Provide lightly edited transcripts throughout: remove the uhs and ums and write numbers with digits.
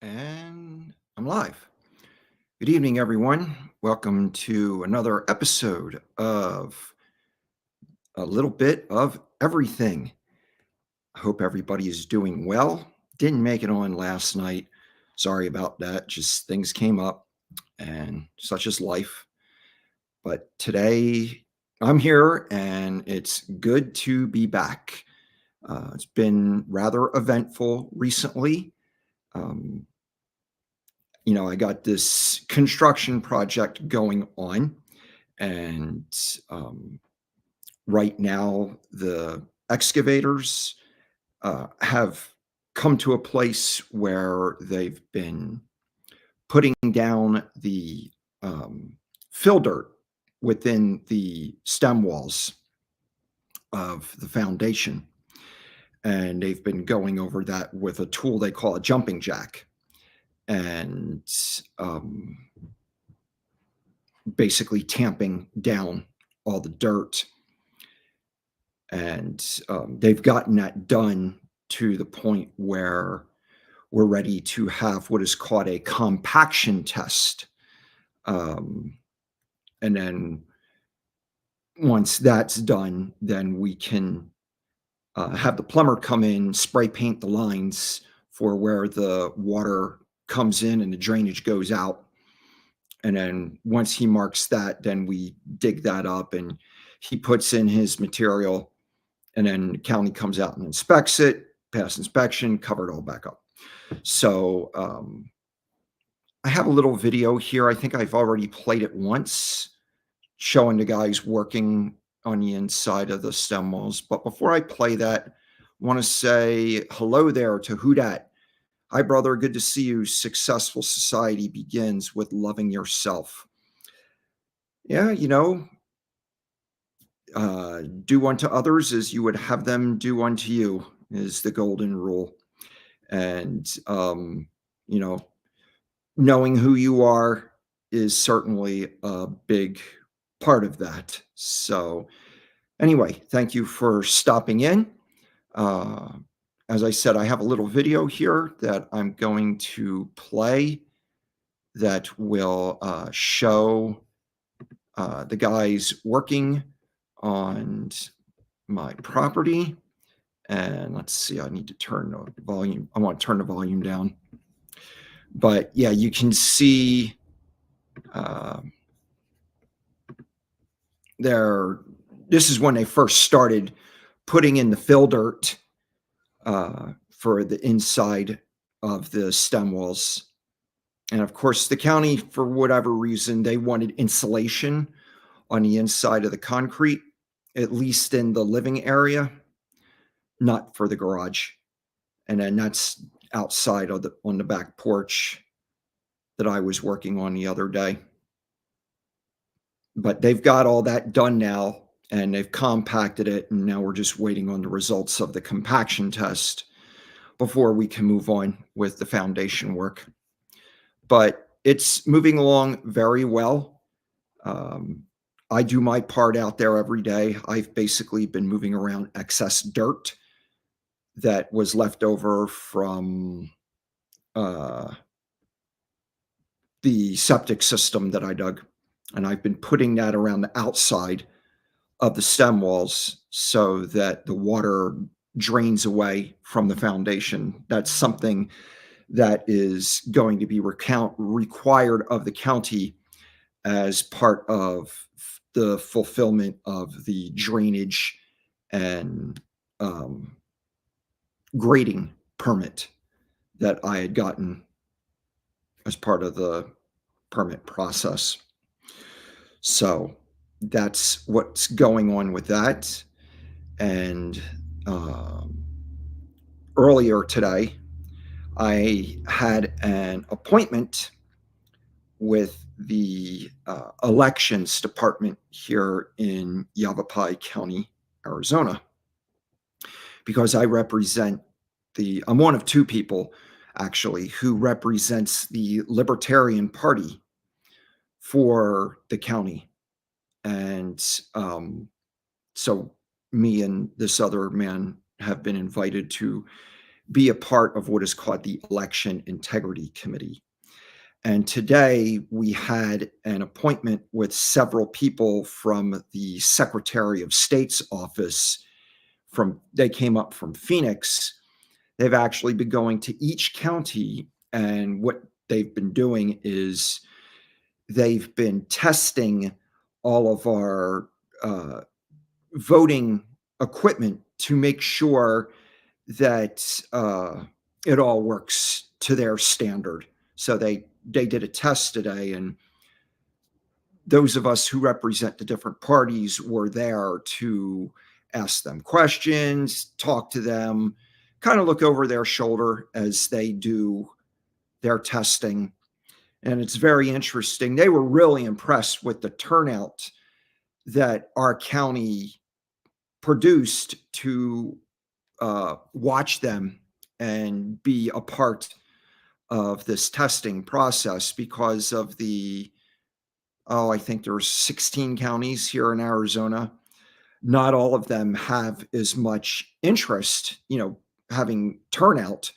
And I'm live. Good evening, everyone. Welcome to another episode of A Little Bit of Everything. I hope everybody is doing well. Didn't make it on last night. Sorry about that. Just things came up, and such is life. But today I'm here, and it's good to be back. It's been rather eventful recently. Um, I got this construction project going on, and um, right now the excavators have come to a place where they've been putting down the fill dirt within the stem walls of the foundation. And they've been going over that with a tool they call a jumping jack. And basically tamping down all the dirt. And they've gotten that done to the point where we're ready to have what is called a compaction test. And then once that's done, then we can have the plumber come in, spray paint the lines for where the water comes in and the drainage goes out. And then once he marks that, then we dig that up and he puts in his material. And then the county comes out and inspects it, pass inspection, cover it all back up. So I have a little video here. I think I've already played it once, showing the guys working on the inside of the stem walls. But before I play that, I want to say hello there to Who Dat. Hi, brother. Good to see you. Successful society begins with loving yourself. Yeah, do unto others as you would have them do unto you is the golden rule. And, you know, knowing who you are is certainly a big part of that. So, anyway, thank you for stopping in. Uh, as I said, I have a little video here that I'm going to play that will show the guys working on my property. And let's see, I need to turn the volume. I want to turn the volume down. But yeah, you can see uh, there. This is when they first started putting in the fill dirt for the inside of the stem walls. And of course, the county, for whatever reason, they wanted insulation on the inside of the concrete, at least in the living area, not for the garage. And then that's outside of on the back porch that I was working on the other day. But they've got all that done now, and they've compacted it, and now we're just waiting on the results of the compaction test before we can move on with the foundation work. But it's moving along very well. I do my part out there every day. I've basically been moving around excess dirt that was left over from the septic system that I dug. And I've been putting that around the outside of the stem walls so that the water drains away from the foundation. That's something that is going to be required of the county as part of the fulfillment of the drainage and grading permit that I had gotten as part of the permit process. So that's what's going on with that. And earlier today, I had an appointment with the elections department here in Yavapai County, Arizona, because I represent I'm one of two people actually who represents the Libertarian Party for the county. And so me and this other man have been invited to be a part of what is called the Election Integrity Committee. And today we had an appointment with several people from the Secretary of State's office. They came up from Phoenix. They've actually been going to each county, and what they've been doing is they've been testing all of our voting equipment to make sure that it all works to their standard. So they did a test today, and those of us who represent the different parties were there to ask them questions, talk to them, kind of look over their shoulder as they do their testing. And it's very interesting. They were really impressed with the turnout that our county produced to watch them and be a part of this testing process because of I think there's 16 counties here in Arizona. Not all of them have as much interest, having turnout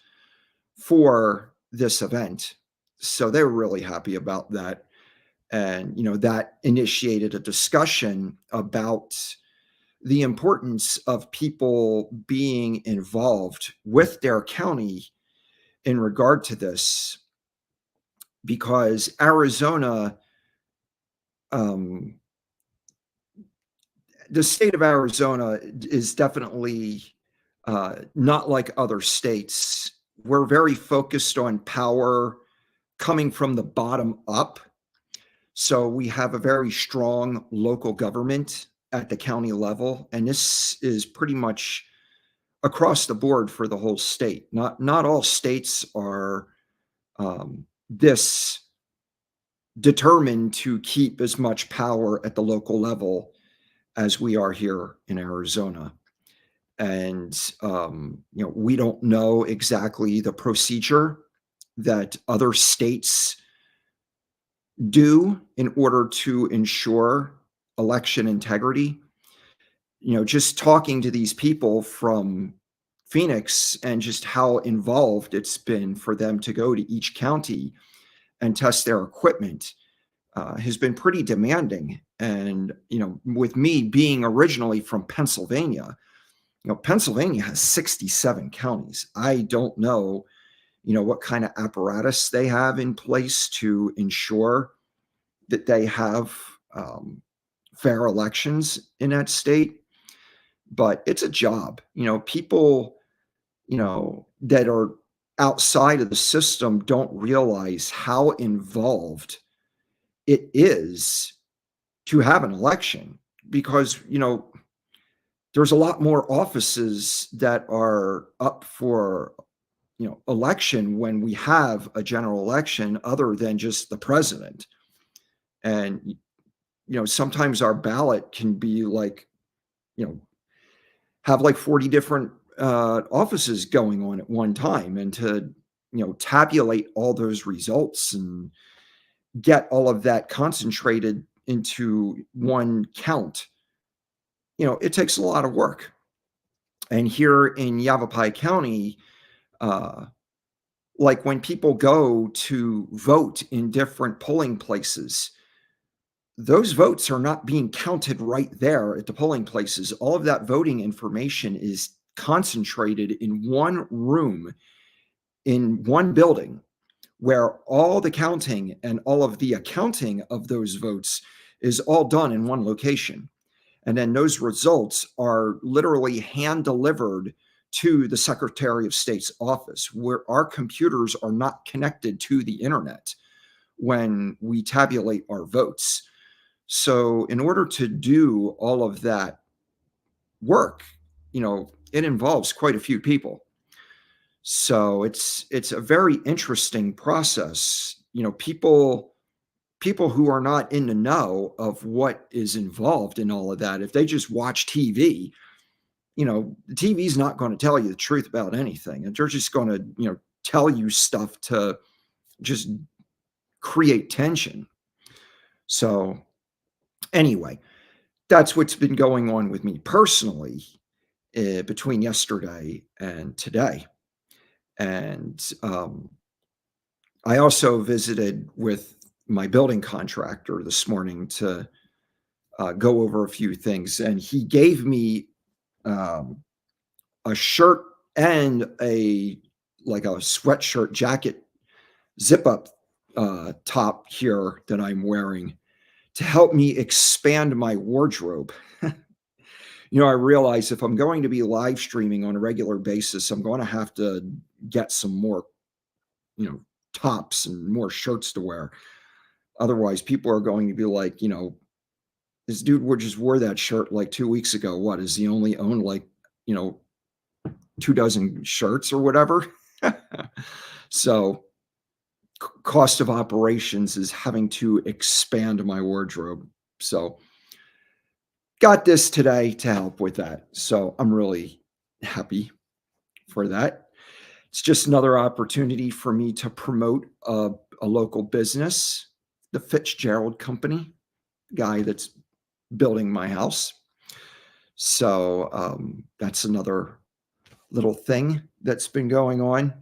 for this event. So they were really happy about that. And, that initiated a discussion about the importance of people being involved with their county in regard to this, because Arizona, um, the state of Arizona is definitely not like other states. We're very focused on power coming from the bottom up. So we have a very strong local government at the county level, and this is pretty much across the board for the whole state. Not all states are this determined to keep as much power at the local level as we are here in Arizona. And we don't know exactly the procedure that other states do in order to ensure election integrity. Just talking to these people from Phoenix and just how involved it's been for them to go to each county and test their equipment has been pretty demanding. And, with me being originally from Pennsylvania, Pennsylvania has 67 counties. I don't know, what kind of apparatus they have in place to ensure that they have fair elections in that state. But it's a job. People, that are outside of the system don't realize how involved it is to have an election, because, there's a lot more offices that are up for, election when we have a general election other than just the president. And, sometimes our ballot can be like, you know, have like 40 different offices going on at one time. And to, tabulate all those results and get all of that concentrated into one count, it takes a lot of work. And here in Yavapai County, uh, like when people go to vote in different polling places, those votes are not being counted right there at the polling places. All of that voting information is concentrated in one room, in one building, where all the counting and all of the accounting of those votes is all done in one location. And then those results are literally hand delivered to the Secretary of State's office, where our computers are not connected to the internet when we tabulate our votes. So, in order to do all of that work, it involves quite a few people. So it's a very interesting process. People who are not in the know of what is involved in all of that, if they just watch TV, the TV is not going to tell you the truth about anything. And they're just going to, tell you stuff to just create tension. So anyway, that's what's been going on with me personally between yesterday and today. And I also visited with my building contractor this morning to go over a few things, and he gave me um, a shirt and a like a sweatshirt jacket zip up top here that I'm wearing to help me expand my wardrobe. I realize if I'm going to be live streaming on a regular basis, I'm going to have to get some more, you know, tops and more shirts to wear. Otherwise, people are going to be like, this dude would just wore that shirt like 2 weeks ago. What is he only own like, you know, 2 dozen shirts or whatever? So cost of operations is having to expand my wardrobe. So got this today to help with that. So I'm really happy for that. It's just another opportunity for me to promote a local business, the Fitzgerald Company, guy that's building my house. So that's another little thing that's been going on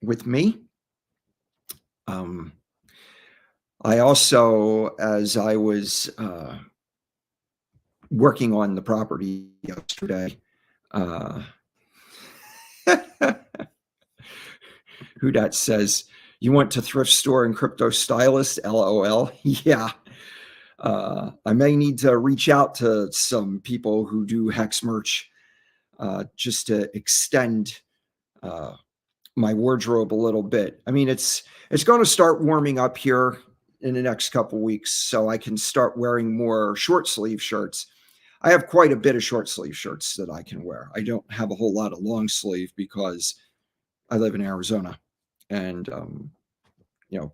with me. Um, I also, as I was working on the property yesterday, uh, who that says, you went to thrift store and crypto stylist, LOL. Yeah. I may need to reach out to some people who do hex merch just to extend uh, my wardrobe a little bit. I mean, it's going to start warming up here in the next couple weeks, so I can start wearing more short sleeve shirts. I have quite a bit of short sleeve shirts that I can wear. I don't have a whole lot of long sleeve because I live in Arizona, and you know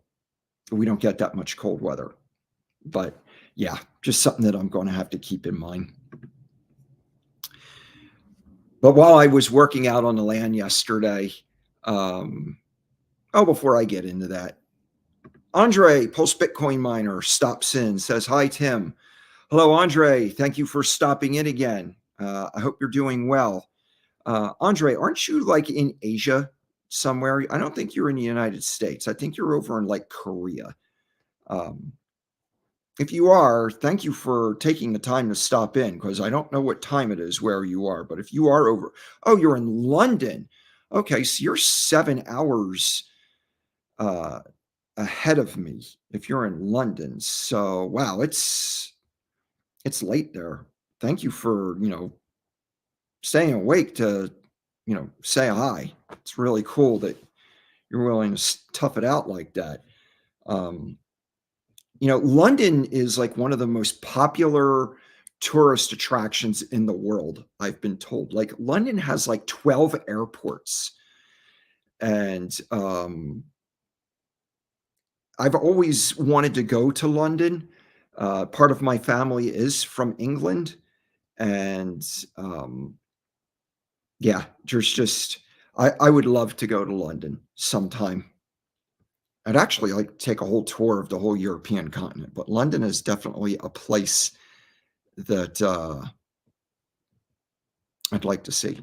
we don't get that much cold weather. But yeah, just something that I'm going to have to keep in mind. But while I was working out on the land yesterday, before I get into that, Andre, Pulse Bitcoin Miner, stops in, says, hi, Tim. Hello, Andre. Thank you for stopping in again. I hope you're doing well. Andre, aren't you like in Asia somewhere? I don't think you're in the United States. I think you're over in like Korea. If you are, thank you for taking the time to stop in because I don't know what time it is where you are. But if you are over, oh, you're in London. Okay, so you're 7 hours ahead of me if you're in London. So wow, it's late there. Thank you for staying awake to say hi. It's really cool that you're willing to tough it out like that. London is like one of the most popular tourist attractions in the world, I've been told. Like London has like 12 airports. And I've always wanted to go to London. Part of my family is from England. And yeah, there's just, I would love to go to London sometime. I'd actually like to take a whole tour of the whole European continent, but London is definitely a place that I'd like to see.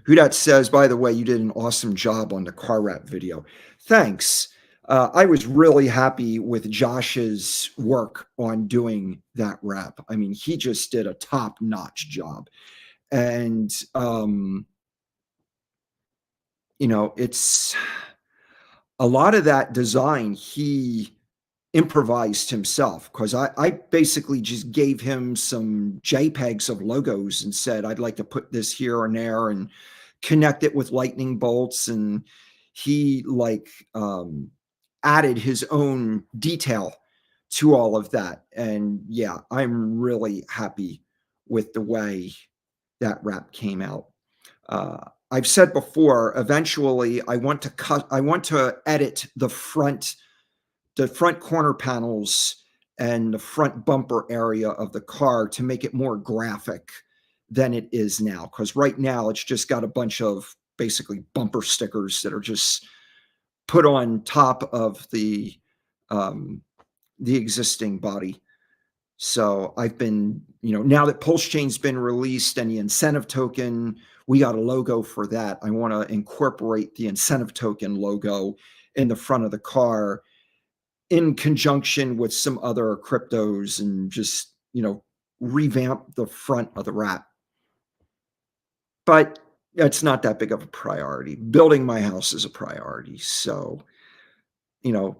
Who that says, by the way, you did an awesome job on the car wrap video. Thanks. I was really happy with Josh's work on doing that wrap. I mean, he just did a top-notch job. And, it's a lot of that design he improvised himself because I basically just gave him some JPEGs of logos and said, I'd like to put this here and there and connect it with lightning bolts. And he added his own detail to all of that. And yeah, I'm really happy with the way that wrap came out. I've said before, eventually I want to edit the front corner panels and the front bumper area of the car to make it more graphic than it is now. Because right now it's just got a bunch of basically bumper stickers that are just put on top of the existing body. So I've been, now that Pulse Chain's been released and the incentive token we got a logo for that. I want to incorporate the incentive token logo in the front of the car in conjunction with some other cryptos and just, revamp the front of the wrap. But it's not that big of a priority. Building my house is a priority. So, you know,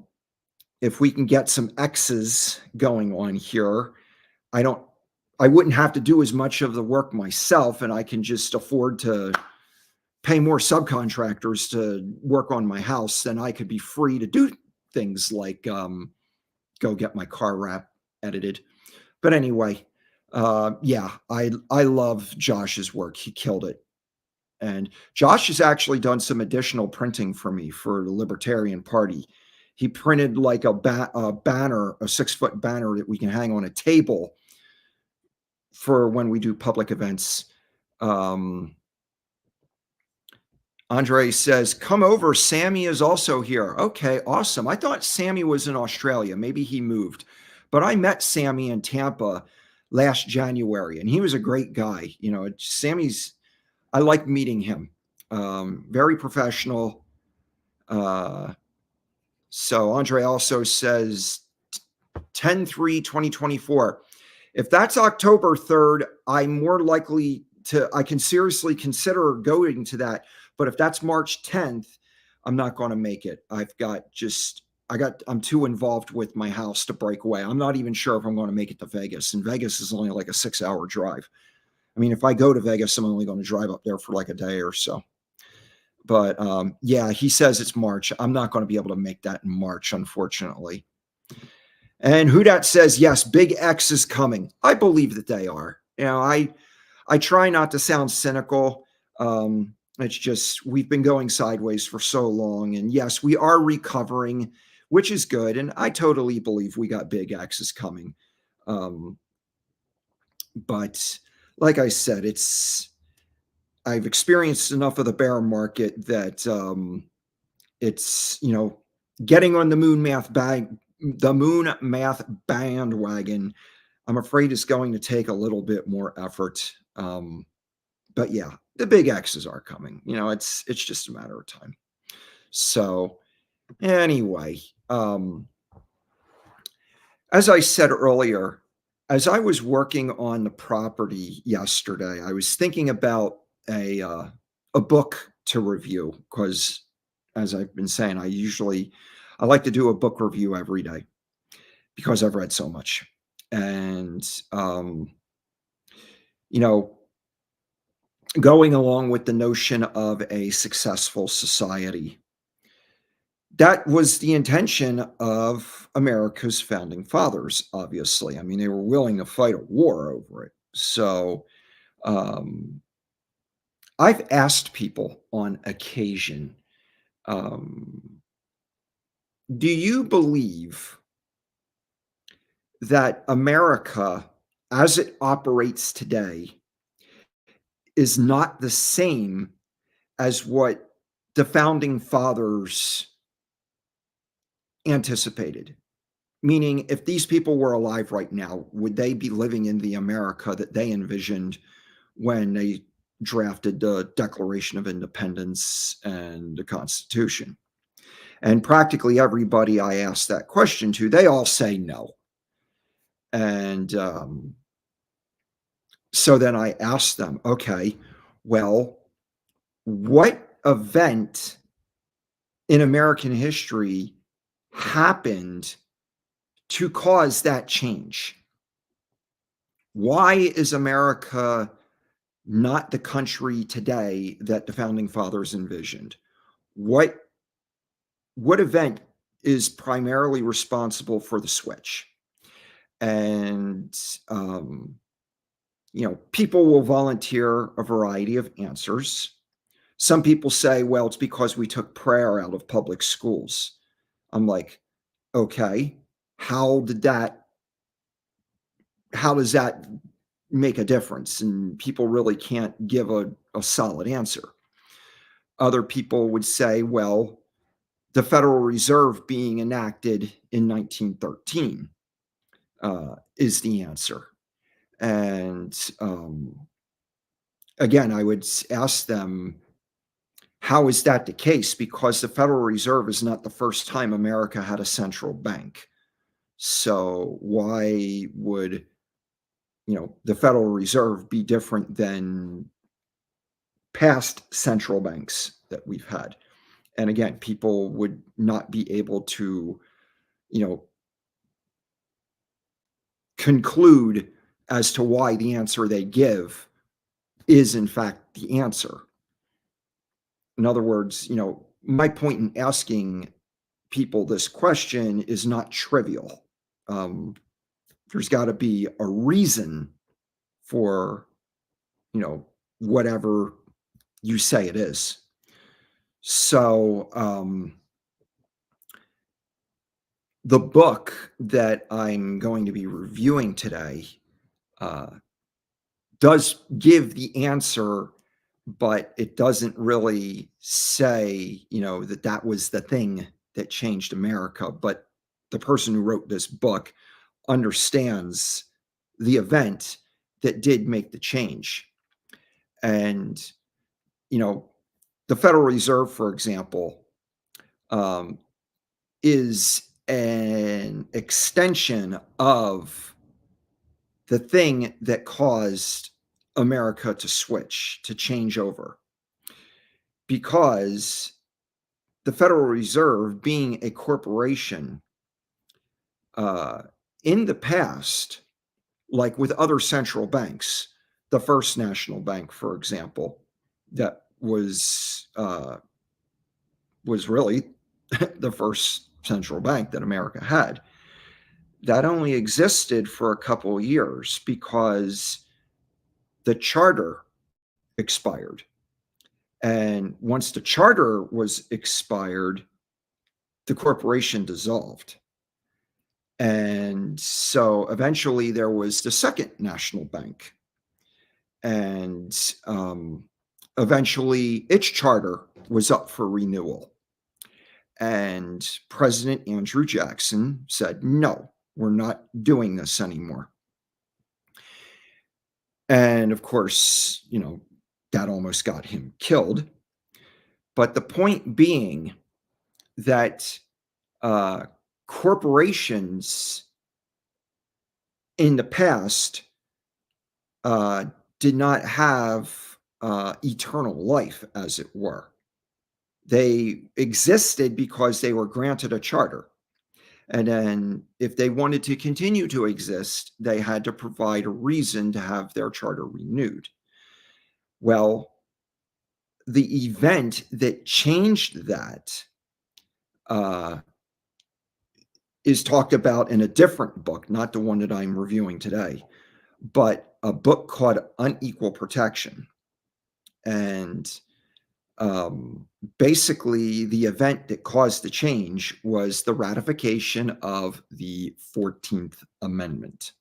if we can get some X's going on here, I don't I wouldn't have to do as much of the work myself, and I can just afford to pay more subcontractors to work on my house, then I could be free to do things like go get my car wrap edited. But anyway, yeah, I love Josh's work. He killed it. And Josh has actually done some additional printing for me for the Libertarian Party. He printed like a banner, a 6-foot banner that we can hang on a table for when we do public events. Um, Andre says, "Come over. Sammy is also here." Okay, awesome. I thought Sammy was in Australia. Maybe he moved. But I met Sammy in Tampa last January, and he was a great guy. Sammy's, I like meeting him. Very professional. Uh, so Andre also says 10/3/2024. If that's October 3rd, I'm more likely I can seriously consider going to that. But if that's March 10th, I'm not going to make it. I'm too involved with my house to break away. I'm not even sure if I'm going to make it to Vegas. And Vegas is only like a 6-hour drive. I mean, if I go to Vegas, I'm only going to drive up there for like a day or so. But yeah, he says it's March. I'm not going to be able to make that in March, unfortunately. And Hudat says, yes, Big X is coming. I believe that they are. I try not to sound cynical. It's just we've been going sideways for so long. And yes, we are recovering, which is good. And I totally believe we got Big X's coming. But like I said, I've experienced enough of the bear market that it's, getting on the moon math bandwagon, I'm afraid is going to take a little bit more effort. But yeah, the big X's are coming. It's just a matter of time. So anyway, as I said earlier, as I was working on the property yesterday, I was thinking about a book to review because, as I've been saying, I like to do a book review every day because I've read so much. And you know, going along with the notion of a successful society, that was the intention of America's founding fathers, obviously. I mean, they were willing to fight a war over it. So, um, I've asked people on occasion, um, do you believe that America, as it operates today, is not the same as what the founding fathers anticipated? Meaning, if these people were alive right now, would they be living in the America that they envisioned when they drafted the Declaration of Independence and the Constitution? And practically everybody I asked that question to, they all say no. And so then I asked them, okay, well, what event in American history happened to cause that change? Why is America not the country today that the founding fathers envisioned? What what event is primarily responsible for the switch? And people will volunteer a variety of answers. Some people say, well, it's because we took prayer out of public schools. I'm like, okay, how does that make a difference? And people really can't give a solid answer. Other people would say, well, the Federal Reserve being enacted in 1913 is the answer. And again, I would ask them, how is that the case? Because the Federal Reserve is not the first time America had a central bank. So why would, the Federal Reserve be different than past central banks that we've had? And again, people would not be able to, you know, conclude as to why the answer they give is in fact the answer. In other words, my point in asking people this question is not trivial. Um, there's got to be a reason for, whatever you say it is. So, the book that I'm going to be reviewing today uh, does give the answer, but it doesn't really say, that that was the thing that changed America. But the person who wrote this book understands the event that did make the change. And, you know, the Federal Reserve, for example, um, is an extension of the thing that caused America to switch, to change over. Because the Federal Reserve, being a corporation, uh, in the past, like with other central banks, the First National Bank, for example, that was really the first central bank that America had. That only existed for a couple of years because the charter expired. And once the charter was expired, the corporation dissolved. And so eventually there was the Second National Bank. And eventually its charter was up for renewal. And President Andrew Jackson said, no, we're not doing this anymore. And of course, that almost got him killed. But the point being that corporations in the past did not have eternal life, as it were. They existed because they were granted a charter. And then if they wanted to continue to exist, they had to provide a reason to have their charter renewed. Well, the event that changed that uh, is talked about in a different book, not the one that I'm reviewing today, but a book called Unequal Protection. And basically, the event that caused the change was the ratification of the 14th Amendment.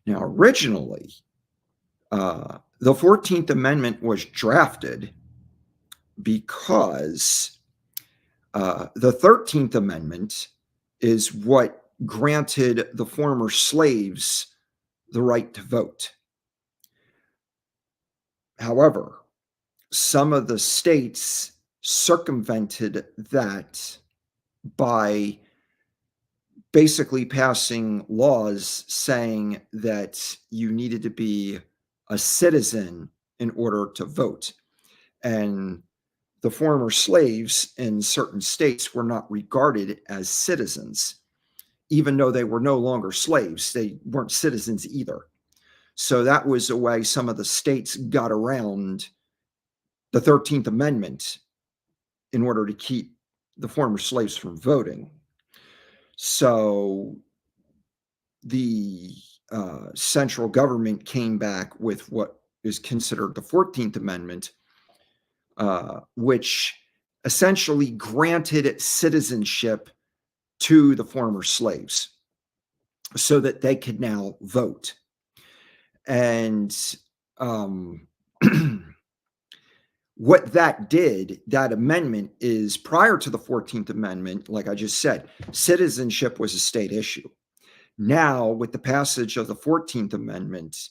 Now, originally, the 14th Amendment was drafted because the 13th Amendment is what granted the former slaves the right to vote. However, some of the states circumvented that by basically passing laws saying that you needed to be a citizen in order to vote. And the former slaves in certain states were not regarded as citizens. Even though they were no longer slaves, they weren't citizens either. So that was a way some of the states got around the 13th Amendment in order to keep the former slaves from voting. So the central government came back with what is considered the 14th Amendment, which essentially granted citizenship to the former slaves so that they could now vote. And what that did, that amendment, is prior to the 14th Amendment, like I just said, citizenship was a state issue. Now, with the passage of the 14th Amendment,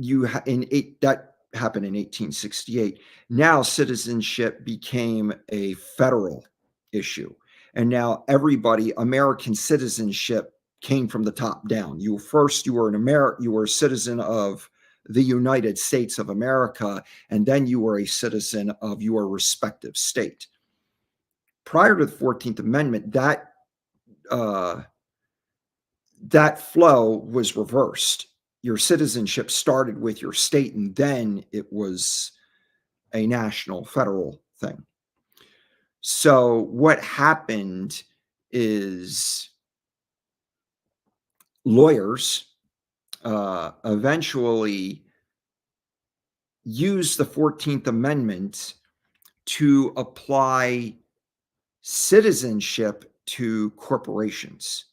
that happened in 1868. Now citizenship became a federal issue, and now American citizenship came from the top down. You were you were a citizen of the United States of America, and then you were a citizen of your respective state. Prior to the 14th Amendment, uh, that flow was reversed. Your citizenship started with your state, and then it was a national federal thing. So what happened is lawyers eventually used the 14th Amendment to apply citizenship to corporations.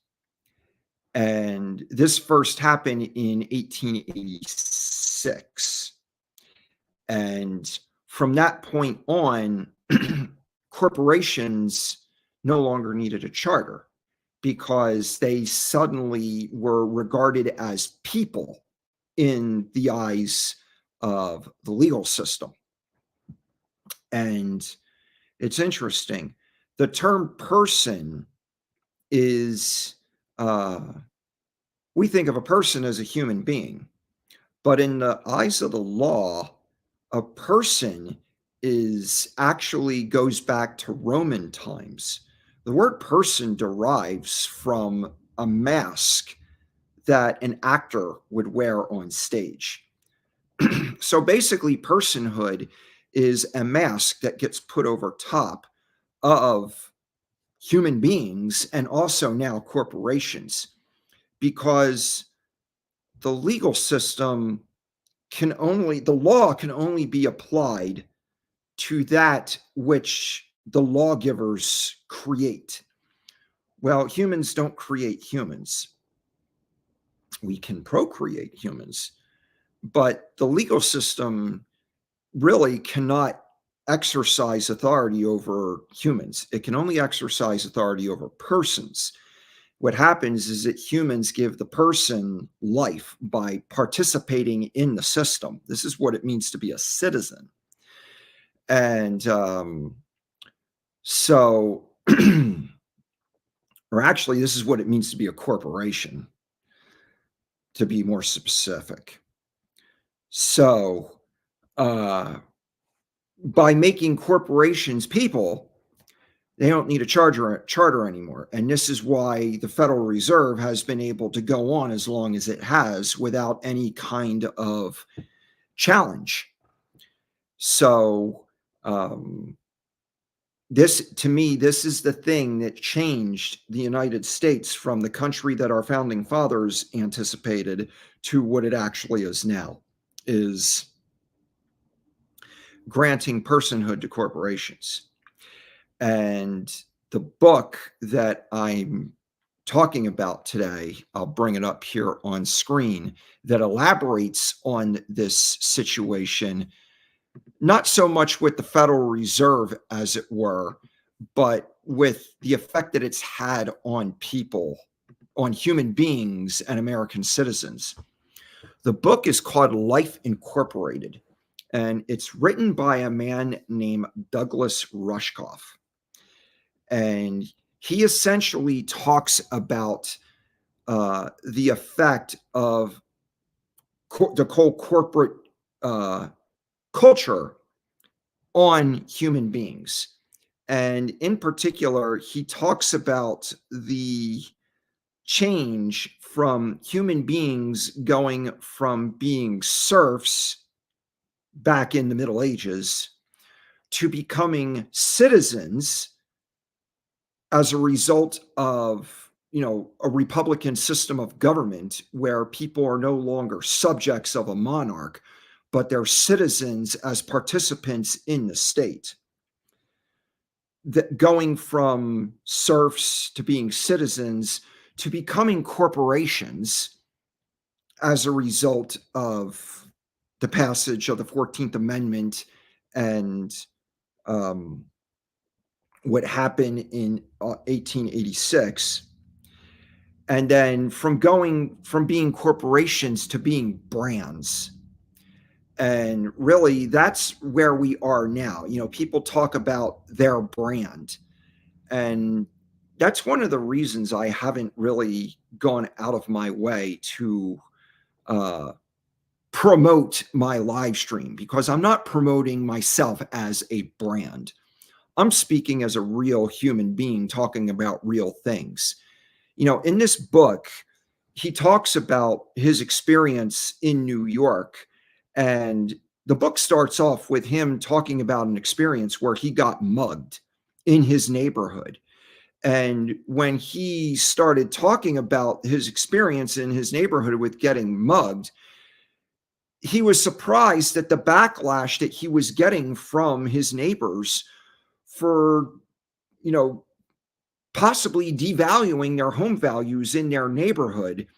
And this first happened in 1886. And from that point on, corporations no longer needed a charter because they suddenly were regarded as people in the eyes of the legal system. And it's interesting. The term person is, we think of a person as a human being, but in the eyes of the law, a person is actually goes back to Roman times. The word person derives from a mask that an actor would wear on stage. So basically, personhood is a mask that gets put over top of human beings and also now corporations, because the legal system the law can only be applied to that which the lawgivers create. Well, humans don't create humans. We can procreate humans, but the legal system really cannot exercise authority over humans. It can only exercise authority over persons. What happens is that humans give the person life by participating in the system. This is what it means to be a citizen. And so, or actually, this is what it means to be a corporation, to be more specific. So, by making corporations people, they don't need a charter anymore. And this is why the Federal Reserve has been able to go on as long as it has without any kind of challenge. So, to me, this is the thing that changed the United States from the country that our founding fathers anticipated to what it actually is now, is granting personhood to corporations. And the book that I'm talking about today, I'll bring it up here on screen, that elaborates on this situation, not so much with the Federal Reserve, as it were, but with the effect that it's had on people, on human beings and American citizens. The book is called Life Incorporated, and it's written by a man named Douglas Rushkoff. And he essentially talks about the effect of the whole corporate culture on human beings. And in particular, he talks about the change from human beings going from being serfs back in the Middle Ages to becoming citizens as a result of, a republican system of government where people are no longer subjects of a monarch, but they're citizens as participants in the state. That going from serfs to being citizens to becoming corporations as a result of the passage of the 14th Amendment and what happened in 1886. And then from being corporations to being brands. And really, that's where we are now. People talk about their brand, and that's one of the reasons I haven't really gone out of my way to uh, promote my live stream, because I'm not promoting myself as a brand. I'm speaking as a real human being talking about real things. In this book, he talks about his experience in New York. And the book starts off with him talking about an experience where he got mugged in his neighborhood. And when he started talking about his experience in his neighborhood with getting mugged, he was surprised at the backlash that he was getting from his neighbors for, you know, possibly devaluing their home values in their neighborhood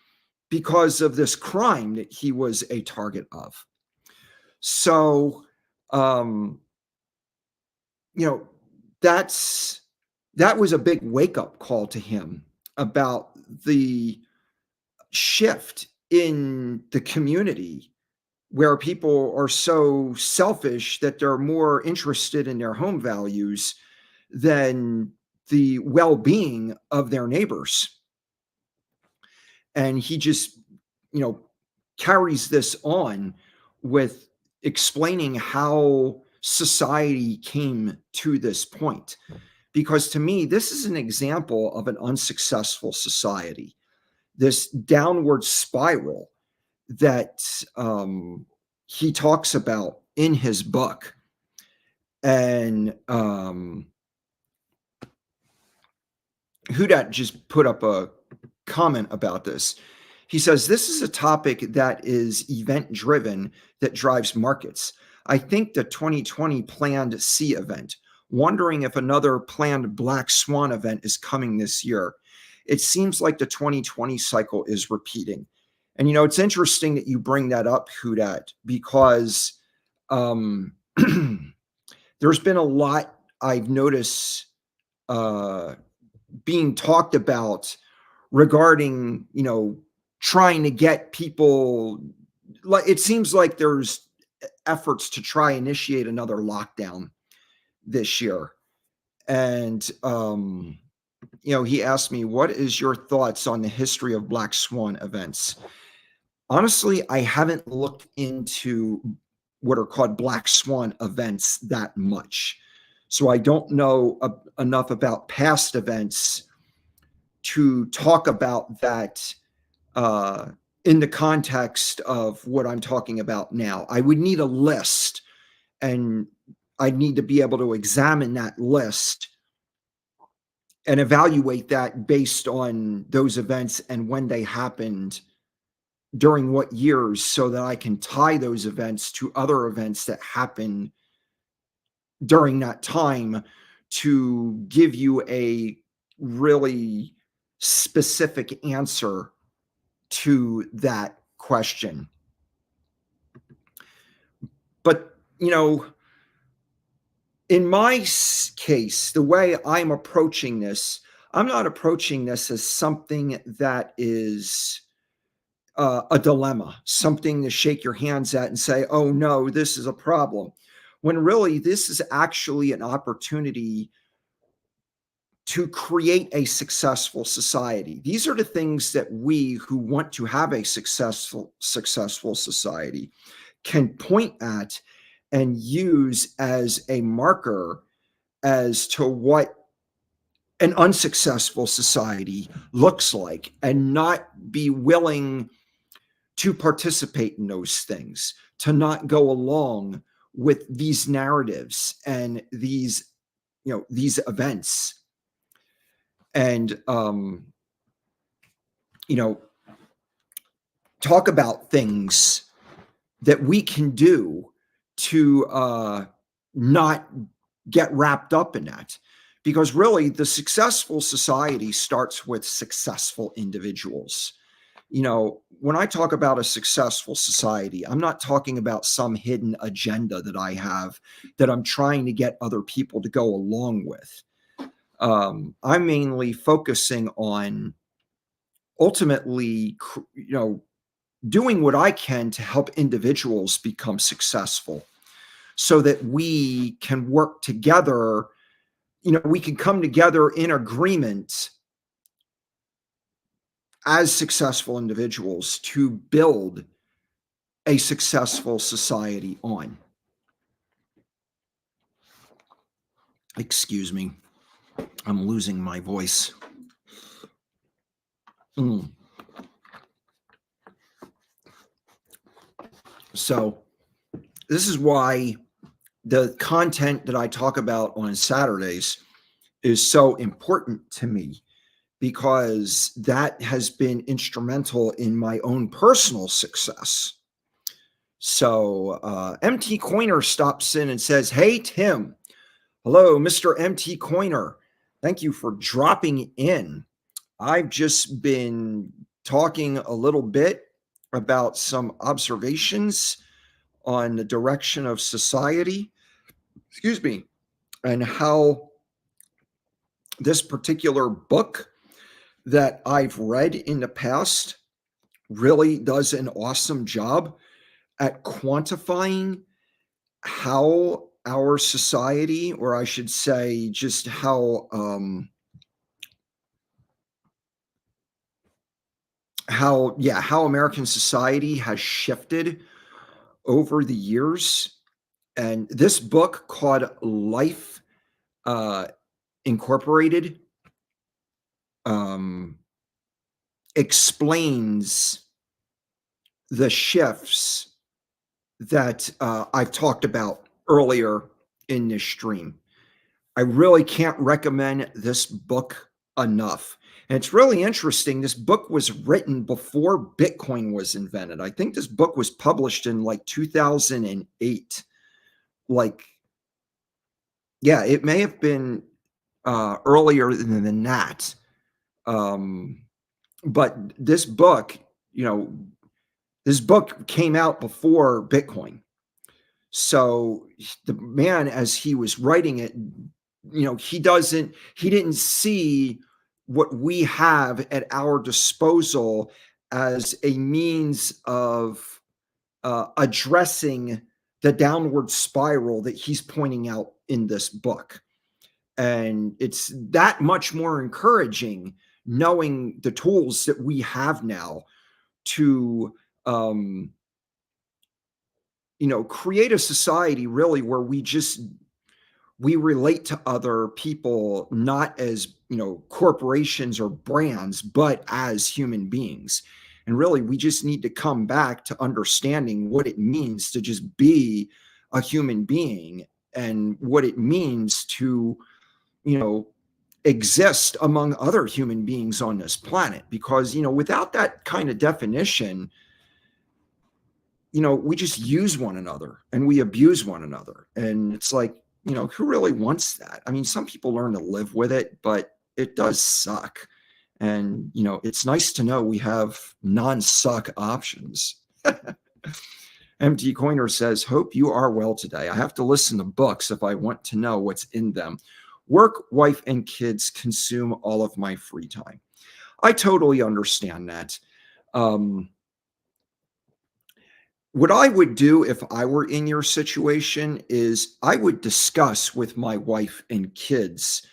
because of this crime that he was a target of. So, um, you know, that was a big wake up call to him about the shift in the community, where people are so selfish that they're more interested in their home values than the well-being of their neighbors. And he just, you know, carries this on with explaining how society came to this point. Because to me, this is an example of an unsuccessful society, this downward spiral that he talks about in his book. And Hudat just put up a comment about this. He says, this is a topic that is event driven, that drives markets. I think the 2020 planned C event, wondering if another planned Black Swan event is coming this year. It seems like the 2020 cycle is repeating. And, it's interesting that you bring that up, Hudat, because there's been a lot I've noticed being talked about regarding, trying to get people, like, it seems like there's efforts to try initiate another lockdown this year. And he asked me, what is your thoughts on the history of Black Swan events? Honestly, I haven't looked into what are called Black Swan events that much. So I don't know enough about past events to talk about that in the context of what I'm talking about now. I would need a list, and I'd need to be able to examine that list and evaluate that based on those events and when they happened, during what years, so that I can tie those events to other events that happen during that time to give you a really specific answer to that question. But, in my case, the way I'm approaching this, I'm not approaching this as something that is a dilemma, something to shake your hands at and say, oh no, this is a problem. When really, this is actually an opportunity to create a successful society. These are the things that we who want to have a successful society can point at and use as a marker as to what an unsuccessful society looks like, and not be willing to participate in those things, to not go along with these narratives and these events. And talk about things that we can do to not get wrapped up in that. Because really, the successful society starts with successful individuals. When I talk about a successful society, I'm not talking about some hidden agenda that I have that I'm trying to get other people to go along with. I'm mainly focusing on ultimately, doing what I can to help individuals become successful so that we can work together. We can come together in agreement as successful individuals to build a successful society on. Excuse me, I'm losing my voice. Mm. So, this is why the content that I talk about on Saturdays is so important to me, because that has been instrumental in my own personal success. So, MT Coiner stops in and says, "Hey, Tim." Hello, Mr. MT Coiner. Thank you for dropping in. I've just been talking a little bit about some observations on the direction of society, excuse me, and how this particular book that I've read in the past really does an awesome job at quantifying how our society, or I should say, just how American society has shifted over the years. And this book called Life uh, Incorporated um, explains the shifts that I've talked about earlier in this stream. I really can't recommend this book enough. And it's really interesting. This book was written before Bitcoin was invented. I think this book was published in like 2008. Like, yeah, it may have been earlier than that. But this book came out before Bitcoin. So the man, as he was writing it, he didn't see what we have at our disposal as a means of addressing the downward spiral that he's pointing out in this book. And it's that much more encouraging knowing the tools that we have now to create a society really where we relate to other people not as corporations or brands, but as human beings. And really, we just need to come back to understanding what it means to just be a human being, and what it means to exist among other human beings on this planet. Because without that kind of definition, we just use one another and we abuse one another. And it's like, who really wants that? I mean, some people learn to live with it, but it does suck. And, it's nice to know we have non-suck options. MT Coiner says, "Hope you are well today. I have to listen to books if I want to know what's in them. Work, wife, and kids consume all of my free time." I totally understand that. What I would do if I were in your situation is I would discuss with my wife and kids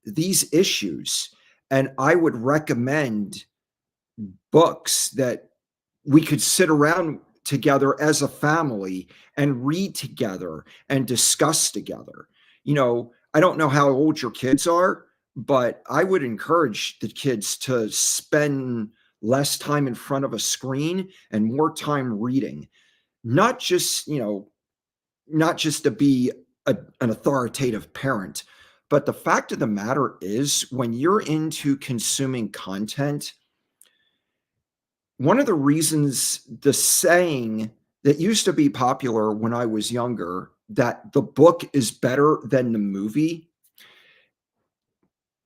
these issues, and I would recommend books that we could sit around together as a family and read together and discuss together. I don't know how old your kids are, but I would encourage the kids to spend less time in front of a screen and more time reading. Not just, not just to be an authoritative parent, but the fact of the matter is, when you're into consuming content, one of the reasons, the saying that used to be popular when I was younger, that the book is better than the movie,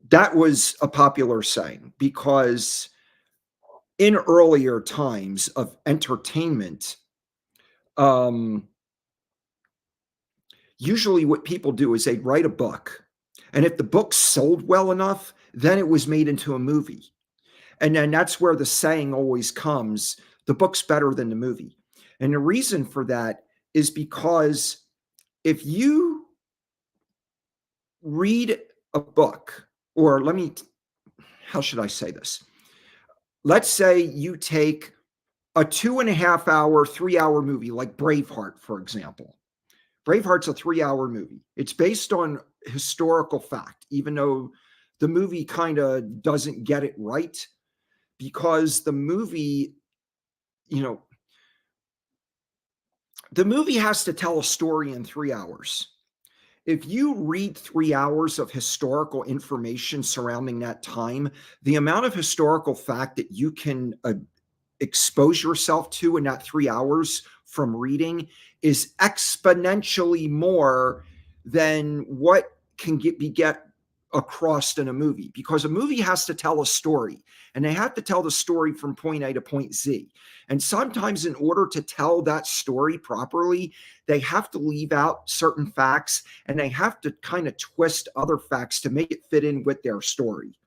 that was a popular saying, because in earlier times of entertainment, usually what people do is they'd write a book, and if the book sold well enough, then it was made into a movie. And then that's where the saying always comes, the book's better than the movie. And the reason for that is because if you read a book, or how should I say this? Let's say you take a 2.5 hour, 3 hour movie like Braveheart, for example. Braveheart's a 3 hour movie. It's based on historical fact, even though the movie kind of doesn't get it right, because you know, the movie has to tell a story in 3 hours. If you read 3 hours of historical information surrounding that time, the amount of historical fact that you can expose yourself to in that 3 hours from reading is exponentially more than what can get across in a movie, because a movie has to tell a story, and they have to tell the story from point A to point Z. And sometimes in order to tell that story properly, they have to leave out certain facts, and they have to kind of twist other facts to make it fit in with their story,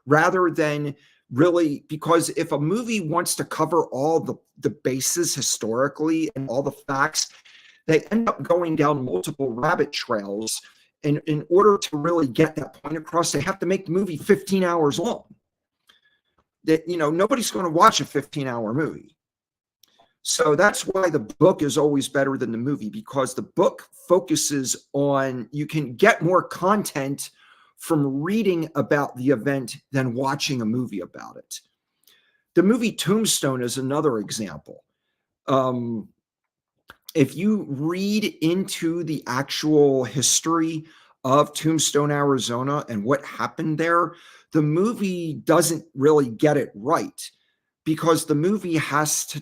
rather than really, because if a movie wants to cover all the bases historically and all the facts, they end up going down multiple rabbit trails. And in order to really get that point across, they have to make the movie 15 hours long. That, nobody's going to watch a 15-hour movie. So that's why the book is always better than the movie, because the book focuses on, you can get more content from reading about the event than watching a movie about it. The movie Tombstone is another example. If you read into the actual history of Tombstone, Arizona, and what happened there, the movie doesn't really get it right, because the movie has to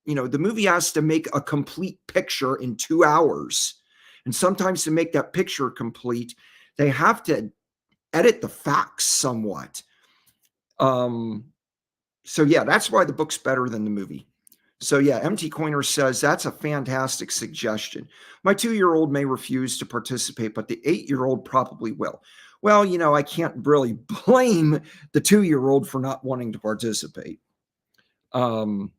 the movie has to make a complete picture in 2 hours. And sometimes to make that picture complete, they have to edit the facts somewhat. So yeah, that's why the book's better than the movie. So yeah, MT Coiner says that's a fantastic suggestion. My 2-year-old may refuse to participate, but the 8-year-old probably will. Well, I can't really blame the 2-year-old for not wanting to participate. I've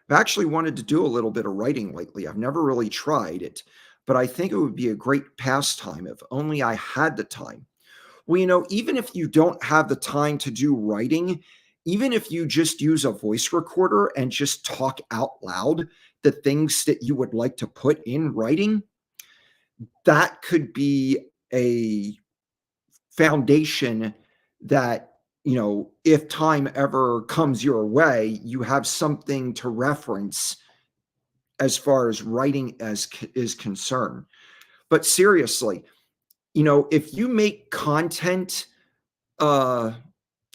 actually wanted to do a little bit of writing lately. I've never really tried it, but I think it would be a great pastime if only I had the time. Well, even if you don't have the time to do writing, even if you just use a voice recorder and just talk out loud the things that you would like to put in writing, that could be a foundation that, if time ever comes your way, you have something to reference as far as writing is concerned. But seriously, if you make content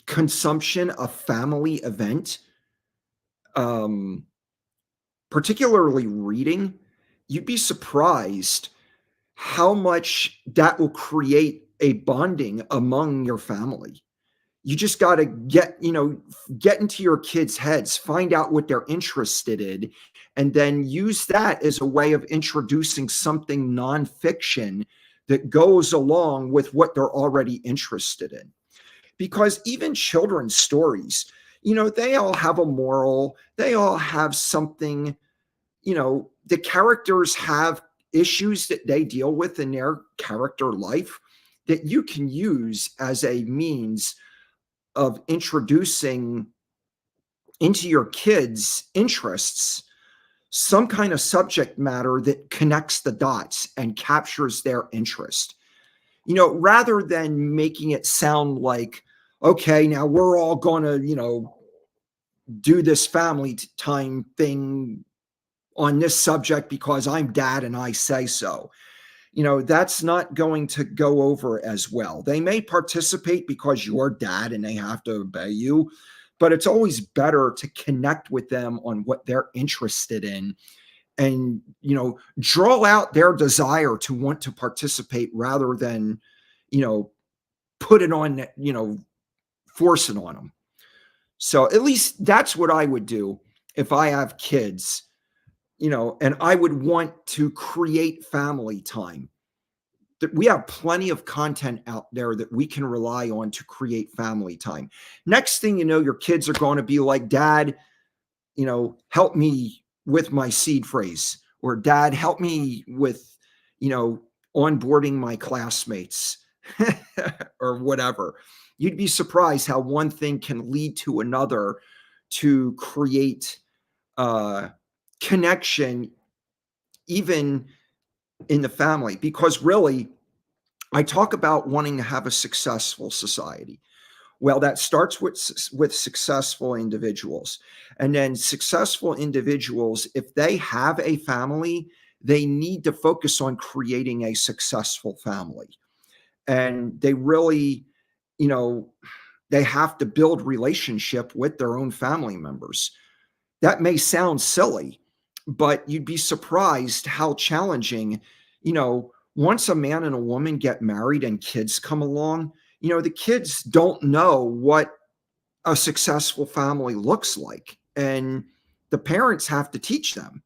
consumption a family event, particularly reading, you'd be surprised how much that will create a bonding among your family. You just got to get into your kids' heads, find out what they're interested in, and then use that as a way of introducing something nonfiction that goes along with what they're already interested in. Because even children's stories, they all have a moral, they all have something, the characters have issues that they deal with in their character life that you can use as a means of introducing into your kids' interests some kind of subject matter that connects the dots and captures their interest. Rather than making it sound like, okay, now we're all going to, do this family time thing on this subject because I'm dad and I say so. That's not going to go over as well. They may participate because you're dad and they have to obey you, but it's always better to connect with them on what they're interested in and, draw out their desire to want to participate rather than, put it on, force it on them. So at least that's what I would do if I have kids, and I would want to create family time. We have plenty of content out there that we can rely on to create family time. Next thing you know, your kids are going to be like, Dad, help me with my seed phrase, or dad, help me with, you know, onboarding my classmates or whatever. You'd be surprised how one thing can lead to another to create uh, connection, even in the family. Because really, I talk about wanting to have a successful society. Well, that starts with successful individuals. And then successful individuals, if they have a family, they need to focus on creating a successful family. And they really, you know, they have to build relationship with their own family members. That may sound silly, but you'd be surprised how challenging, once a man and a woman get married and kids come along, the kids don't know what a successful family looks like. And the parents have to teach them,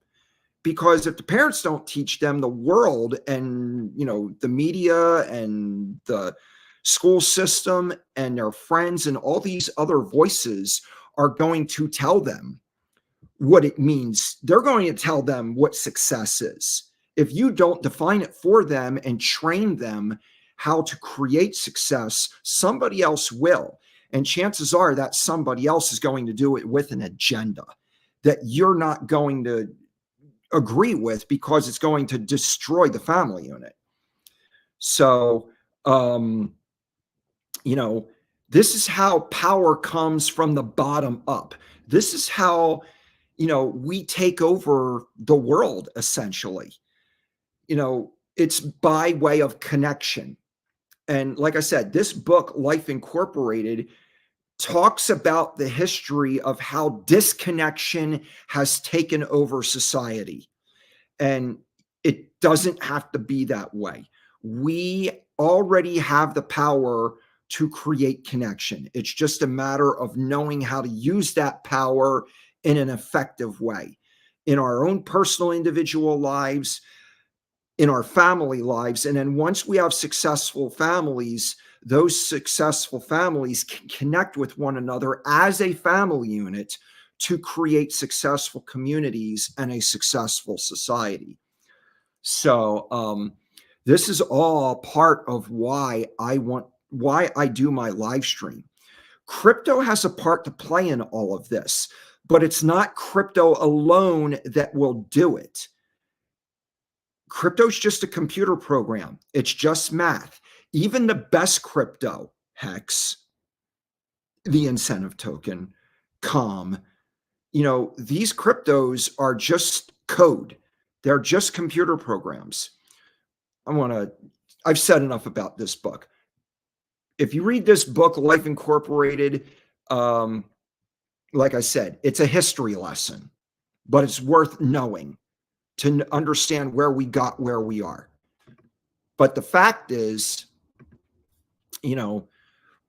because if the parents don't teach them, the world and, the media and the school system and their friends and all these other voices are going to tell them what it means. They're going to tell them what success is. If you don't define it for them and train them how to create success, somebody else will. And chances are that somebody else is going to do it with an agenda that you're not going to agree with, because it's going to destroy the family unit. So, um, you know, this is how power comes from the bottom up. This is how, we take over the world essentially. It's by way of connection. And like I said, this book, Life Incorporated, talks about the history of how disconnection has taken over society. And it doesn't have to be that way. We already have the power to create connection. It's just a matter of knowing how to use that power in an effective way in our own personal individual lives, in our family lives. And then once we have successful families, those successful families can connect with one another as a family unit to create successful communities and a successful society. So this is all part of why I do my live stream. Crypto has a part to play in all of this, but it's not crypto alone that will do it. Crypto's just a computer program. It's just math. Even the best crypto, Hex, the incentive token, Calm, these cryptos are just code. They're just computer programs. I've said enough about this book. If you read this book, Life Incorporated, um, like I said, it's a history lesson, but it's worth knowing to understand where we got where we are. But the fact is, you know,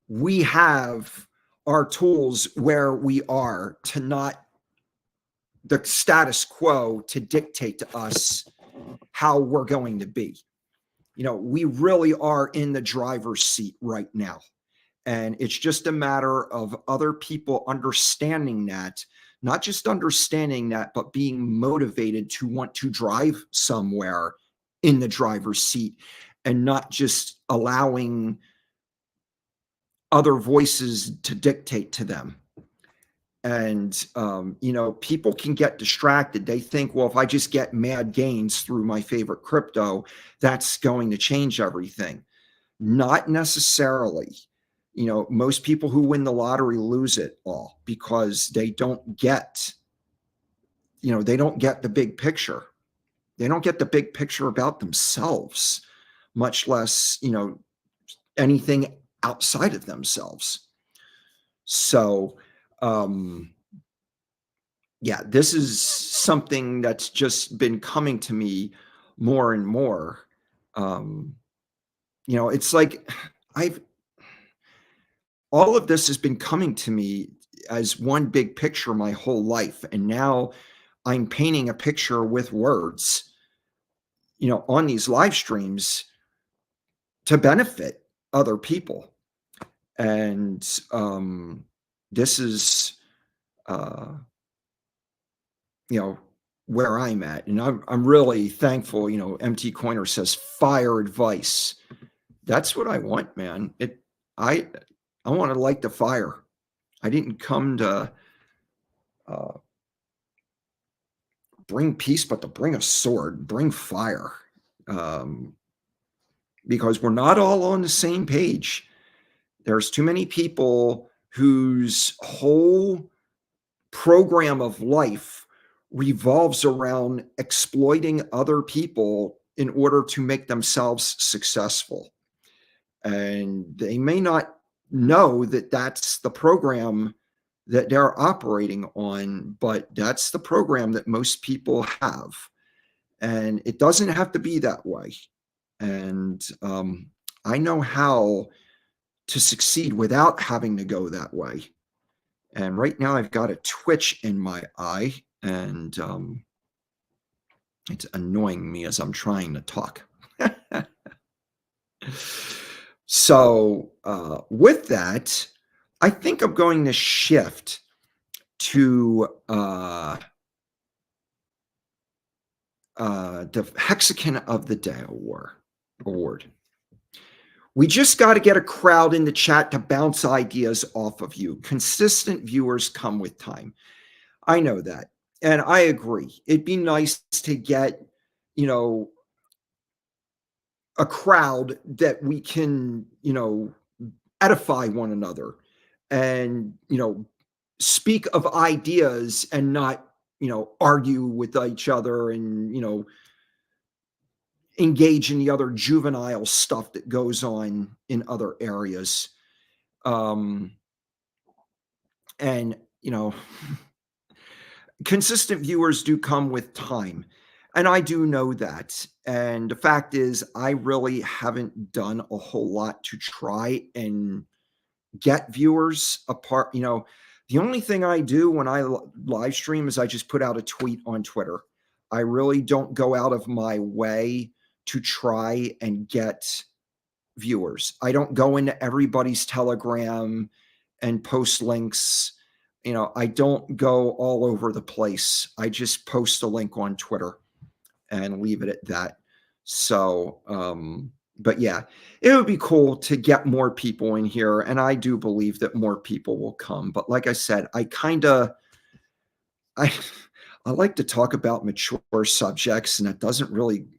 we have our tools where we are to not the status quo to dictate to us how we're going to be. We really are in the driver's seat right now. And it's just a matter of other people understanding that, not just understanding that, but being motivated to want to drive somewhere in the driver's seat, and not just allowing other voices to dictate to them. And, people can get distracted. They think, well, if I just get mad gains through my favorite crypto, that's going to change everything. Not necessarily. Most people who win the lottery lose it all because they don't get, they don't get the big picture. They don't get the big picture about themselves, much less, anything outside of themselves. So, yeah, this is something that's just been coming to me more and more. It's like I've all of this has been coming to me as one big picture my whole life. And now I'm painting a picture with words, on these live streams to benefit other people. And this is, uh, you know, where I'm at. And I'm really thankful, MT Coiner says fire advice. That's what I want, man. I I want to light the fire. I didn't come to uh, bring peace, but to bring a sword, bring fire. Um, because we're not all on the same page. There's too many people whose whole program of life revolves around exploiting other people in order to make themselves successful. And they may not know that that's the program that they're operating on, but that's the program that most people have. And it doesn't have to be that way. And I know how to succeed without having to go that way. And right now I've got a twitch in my eye, and it's annoying me as I'm trying to talk. So with that, I think I'm going to shift to the Hexagon of the Day award. We just got to get a crowd in the chat to bounce ideas off of you. Consistent viewers come with time. I know that. And I agree. It'd be nice to get, a crowd that we can, edify one another and, speak of ideas and not, argue with each other and, engage in the other juvenile stuff that goes on in other areas. And, consistent viewers do come with time. And I do know that. And the fact is, I really haven't done a whole lot to try and get viewers apart. The only thing I do when I live stream is I just put out a tweet on Twitter. I really don't go out of my way to try and get viewers. I don't go into everybody's Telegram and post links. I don't go all over the place. I just post a link on Twitter and leave it at that. So, but yeah, it would be cool to get more people in here. And I do believe that more people will come. But like I said, I like to talk about mature subjects, and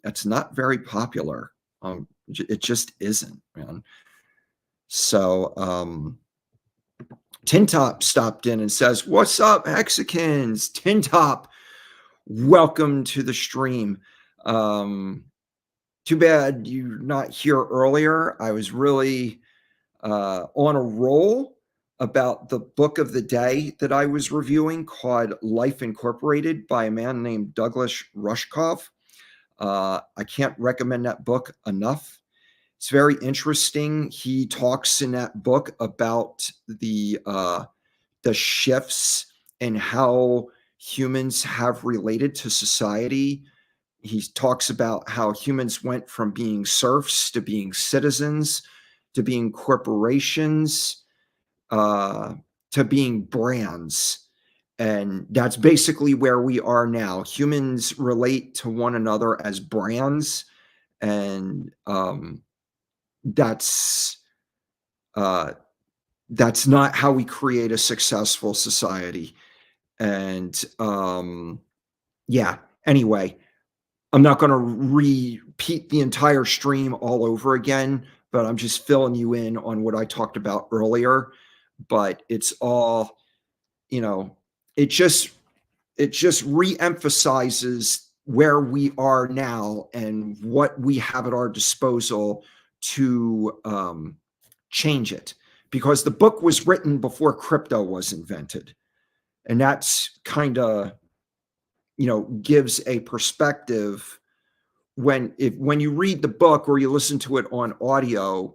that's not very popular. It just isn't, man. So, Tin Top stopped in and says, "What's up, Mexicans?" Tin Top, welcome to the stream. Too bad you're not here earlier. I was really on a roll about the book of the day that I was reviewing called Life Incorporated by a man named Douglas Rushkoff. I can't recommend that book enough. It's very interesting. He talks in that book about the shifts and how humans have related to society. He talks about how humans went from being serfs to being citizens to being corporations to being brands. And that's basically where we are now. Humans relate to one another as brands, and that's not how we create a successful society. And yeah, anyway, I'm not going to repeat the entire stream all over again, but I'm just filling you in on what I talked about earlier. But it's all, it just reemphasizes where we are now and what we have at our disposal to change it. Because the book was written before crypto was invented. And that's kind of, gives a perspective when you read the book or you listen to it on audio,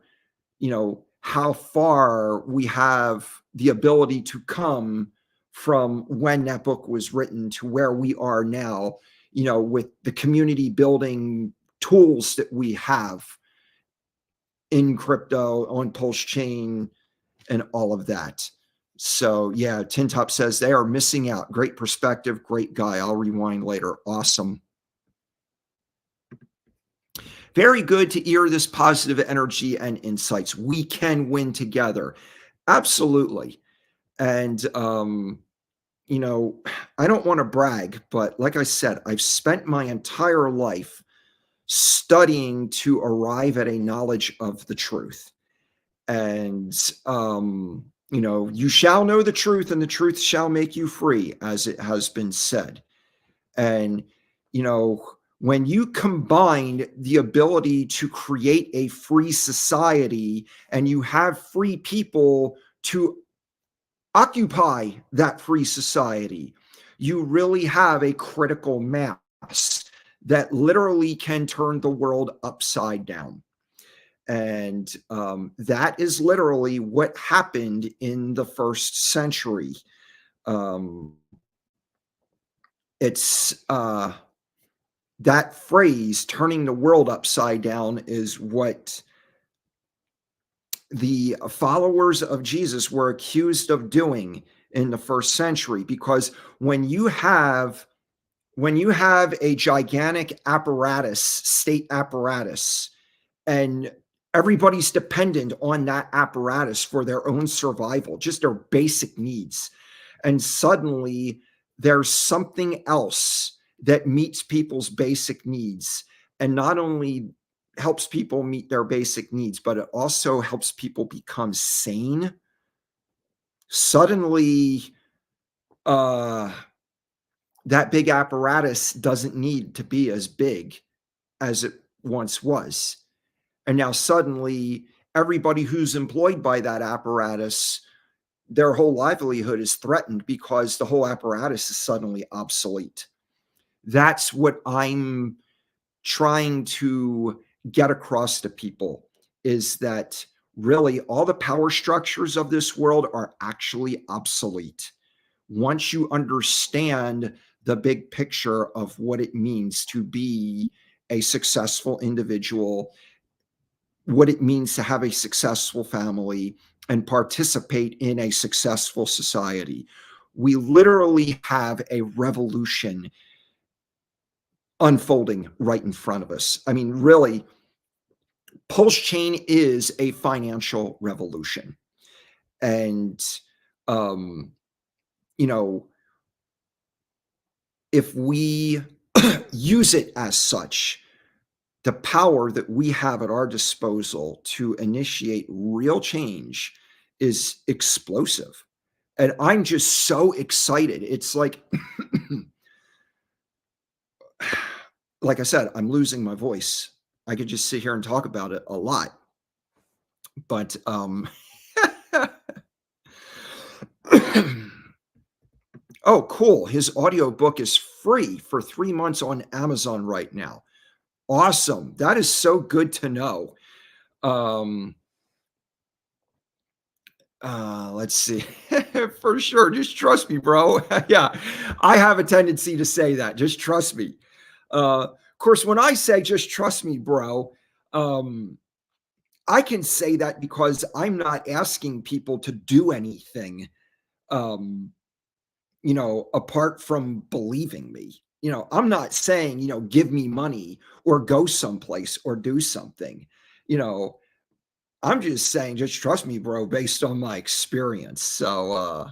how far we have the ability to come from when that book was written to where we are now, with the community building tools that we have in crypto, on Pulse Chain, and all of that. So yeah, Tin Top says they are missing out. Great perspective, great guy. I'll rewind later. Awesome. Very good to hear this positive energy and insights. We can win together. Absolutely. And you know, I don't want to brag, but like I said, I've spent my entire life studying to arrive at a knowledge of the truth. And you know, you shall know the truth, and the truth shall make you free, as it has been said. And you know, when you combine the ability to create a free society and you have free people to occupy that free society, you really have a critical mass that literally can turn the world upside down. And that is literally what happened in the first century. Um, it's that phrase, turning the world upside down, is what the followers of Jesus were accused of doing in the first century. Because when you have a gigantic apparatus, state apparatus, and everybody's dependent on that apparatus for their own survival, just their basic needs, and suddenly there's something else that meets people's basic needs, and not only helps people meet their basic needs, but it also helps people become sane. Suddenly, uh, that big apparatus doesn't need to be as big as it once was. And now suddenly, everybody who's employed by that apparatus, their whole livelihood is threatened because the whole apparatus is suddenly obsolete. That's what I'm trying to get across to people, is that really all the power structures of this world are actually obsolete. Once you understand the big picture of what it means to be a successful individual, what it means to have a successful family, and participate in a successful society, we literally have a revolution unfolding right in front of us. I mean, really, Pulse Chain is a financial revolution. And, um, you know, if we use it as such, the power that we have at our disposal to initiate real change is explosive. And I'm just so excited. It's like I said, I'm losing my voice. I could just sit here and talk about it a lot. But oh, cool. His audiobook is free for 3 months on Amazon right now. Awesome. That is so good to know. Um, let's see. For sure. Just trust me, bro. Yeah. I have a tendency to say that. Just trust me. Of course, when I say just trust me, bro, um, I can say that because I'm not asking people to do anything, um, you know, apart from believing me. You know, I'm not saying, you know, give me money or go someplace or do something. You know, I'm just saying, just trust me, bro, based on my experience. So,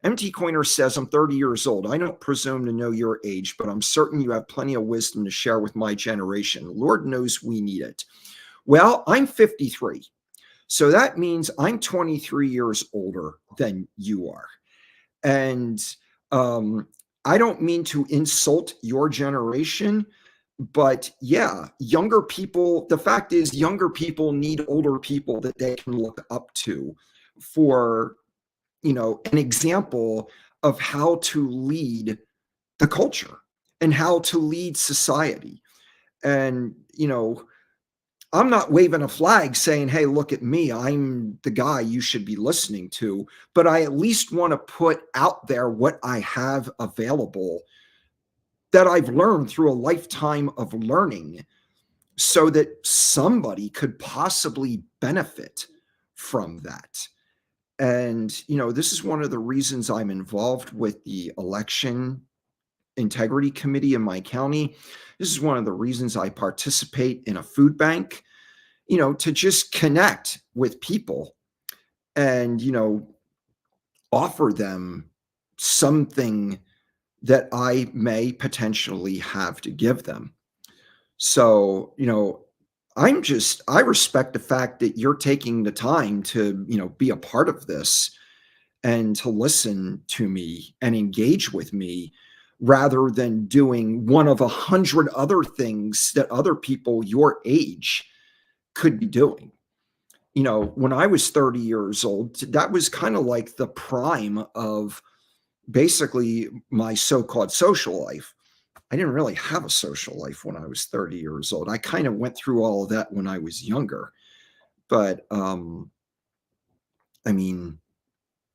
MT Coiner says, I'm 30 years old. I don't presume to know your age, but I'm certain you have plenty of wisdom to share with my generation. Lord knows we need it. Well, I'm 53. So that means I'm 23 years older than you are. And um, I don't mean to insult your generation, but yeah, younger people, the fact is, younger people need older people that they can look up to for, you know, an example of how to lead the culture and how to lead society. And, you know, I'm not waving a flag saying, hey, look at me, I'm the guy you should be listening to, but I at least want to put out there what I have available that I've learned through a lifetime of learning, so that somebody could possibly benefit from that. And, this is one of the reasons I'm involved with the election integrity committee in my county. This is one of the reasons I participate in a food bank, to just connect with people and, offer them something that I may potentially have to give them. So, I respect the fact that you're taking the time to, be a part of this and to listen to me and engage with me rather than doing one of 100 other things that other people your age could be doing. When I was 30 years old, that was kind of like the prime of basically my so-called social life. I didn't really have a social life when I was 30 years old. I kind of went through all of that when I was younger. But I mean,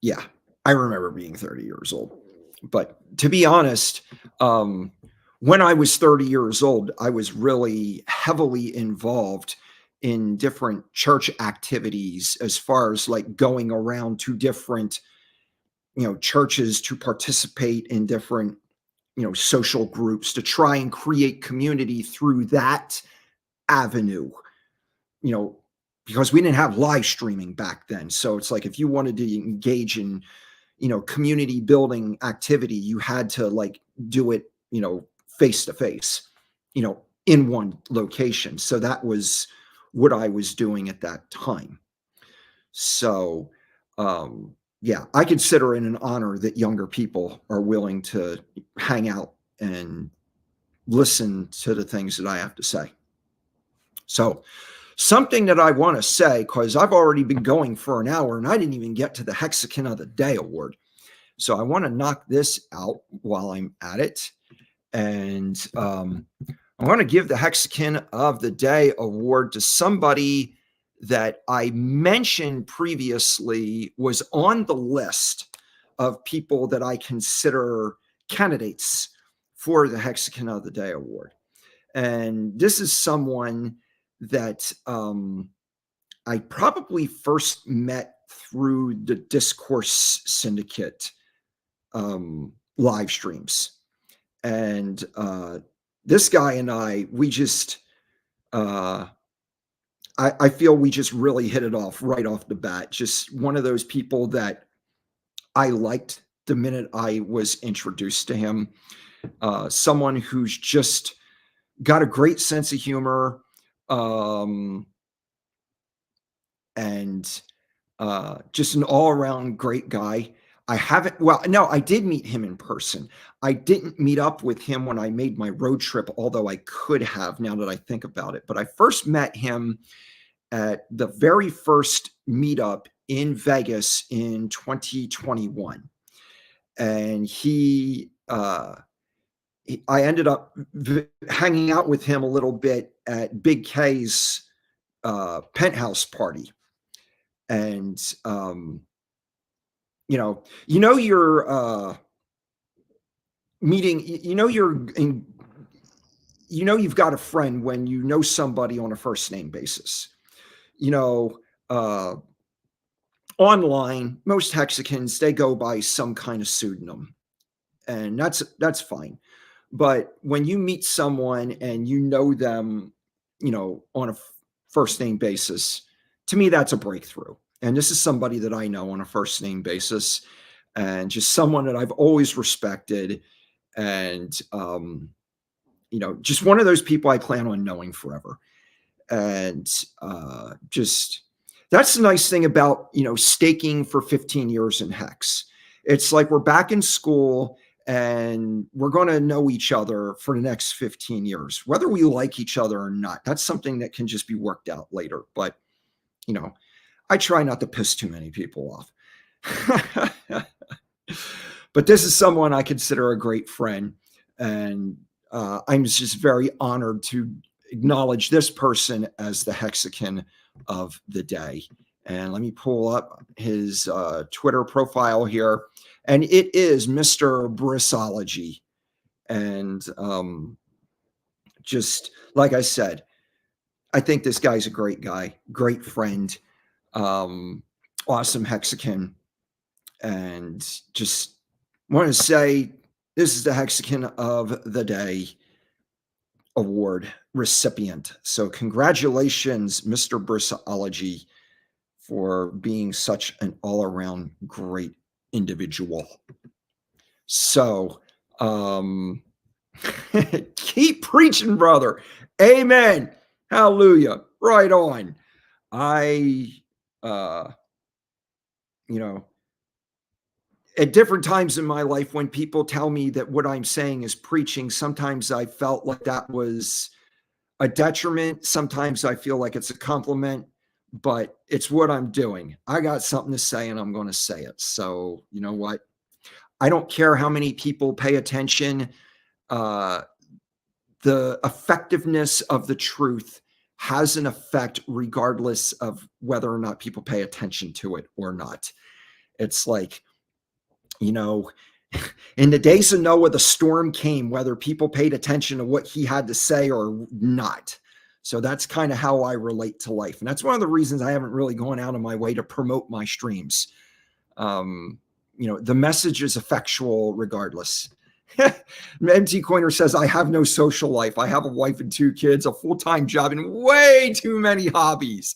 yeah, I remember being 30 years old. But to be honest, um, when I was 30 years old, I was really heavily involved in different church activities as far as like going around to different, churches to participate in different, social groups to try and create community through that avenue, you know, because we didn't have live streaming back then. So it's like if you wanted to engage in, community building activity, you had to like do it, face to face, in one location. So that was what I was doing at that time. So, yeah, I consider it an honor that younger people are willing to hang out and listen to the things that I have to say. So, something that I want to say, because I've already been going for an hour and I didn't even get to the Hexagon of the Day award. So, I want to knock this out while I'm at it. And I want to give the Hexagon of the Day award to somebody that I mentioned previously was on the list of people that I consider candidates for the Hexagon of the Day award. And this is someone that I probably first met through the Discourse Syndicate live streams. And this guy and we just, I feel we just really hit it off right off the bat. Just one of those people that I liked the minute I was introduced to him. Someone who's just got a great sense of humor, and just an all around great guy. I haven't, well, no, I did meet him in person. I didn't meet up with him when I made my road trip, although I could have now that I think about it. But I first met him at the very first meetup in Vegas in 2021. And I ended up hanging out with him a little bit at Big K's penthouse party. And, you're meeting, you've got a friend when you know somebody on a first name basis. You know, uh, Online, most Hexicans, they go by some kind of pseudonym, and that's fine. But when you meet someone and you know them, on a first name basis, to me, that's a breakthrough. And this is somebody that I know on a first name basis and just someone that I've always respected. And, just one of those people I plan on knowing forever. And just that's the nice thing about, staking for 15 years in Hex. It's like we're back in school and we're going to know each other for the next 15 years, whether we like each other or not. That's something that can just be worked out later. But, I try not to piss too many people off. But this is someone I consider a great friend. And I'm just very honored to acknowledge this person as the Hexagon of the Day. And let me pull up his Twitter profile here. And it is Mr. Brissology. And just like I said, I think this guy's a great guy, great friend. Um, awesome Hexagon, and just want to say this is the Hexagon of the Day award recipient. So congratulations, Mr. Brissology, for being such an all-around great individual. So keep preaching, brother. Amen. Hallelujah. Right on. I you know, at different times in my life when people tell me that what I'm saying is preaching, sometimes I felt like that was a detriment. Sometimes I feel like it's a compliment, but it's what I'm doing. I got something to say and I'm going to say it. So, you know what? I don't care how many people pay attention. Uh, the effectiveness of the truth has an effect regardless of whether or not people pay attention to it or not. It's like, you know, in the days of Noah, the storm came, whether people paid attention to what he had to say or not. So that's kind of how I relate to life. And that's one of the reasons I haven't really gone out of my way to promote my streams. The message is effectual regardless. MT Coiner says, I have no social life. I have a wife and 2 kids, a full-time job, and way too many hobbies.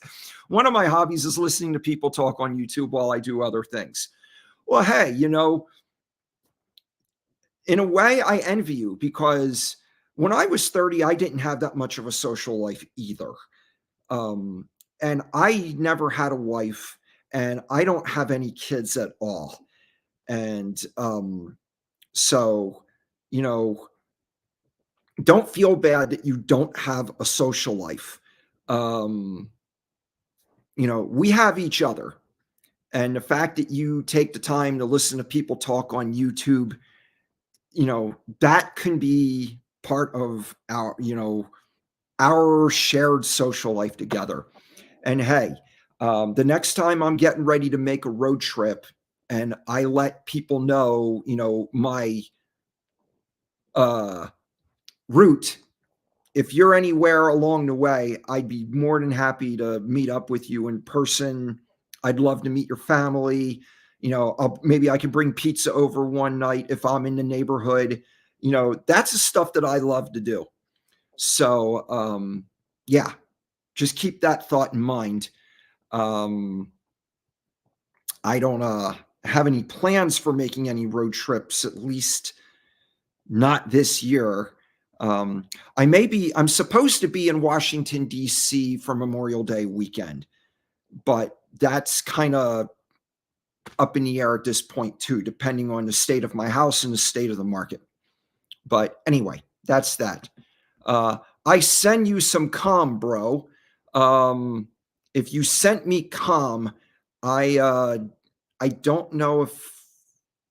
One of my hobbies is listening to people talk on YouTube while I do other things. Well, hey, in a way, I envy you, because when I was 30, I didn't have that much of a social life either. And I never had a wife, and I don't have any kids at all. And so, don't feel bad that you don't have a social life. We have each other. And the fact that you take the time to listen to people talk on YouTube, that can be part of our shared social life together. And hey, the next time I'm getting ready to make a road trip and I let people know, my route, if you're anywhere along the way, I'd be more than happy to meet up with you in person. I'd love to meet your family. Maybe I can bring pizza over one night if I'm in the neighborhood. That's the stuff that I love to do. So, yeah, just keep that thought in mind. I don't have any plans for making any road trips, at least not this year. I'm supposed to be in Washington, D.C. for Memorial Day weekend, but that's kind of up in the air at this point too, depending on the state of my house and the state of the market. But anyway, that's that. I send you some calm, bro. If you sent me calm, I don't know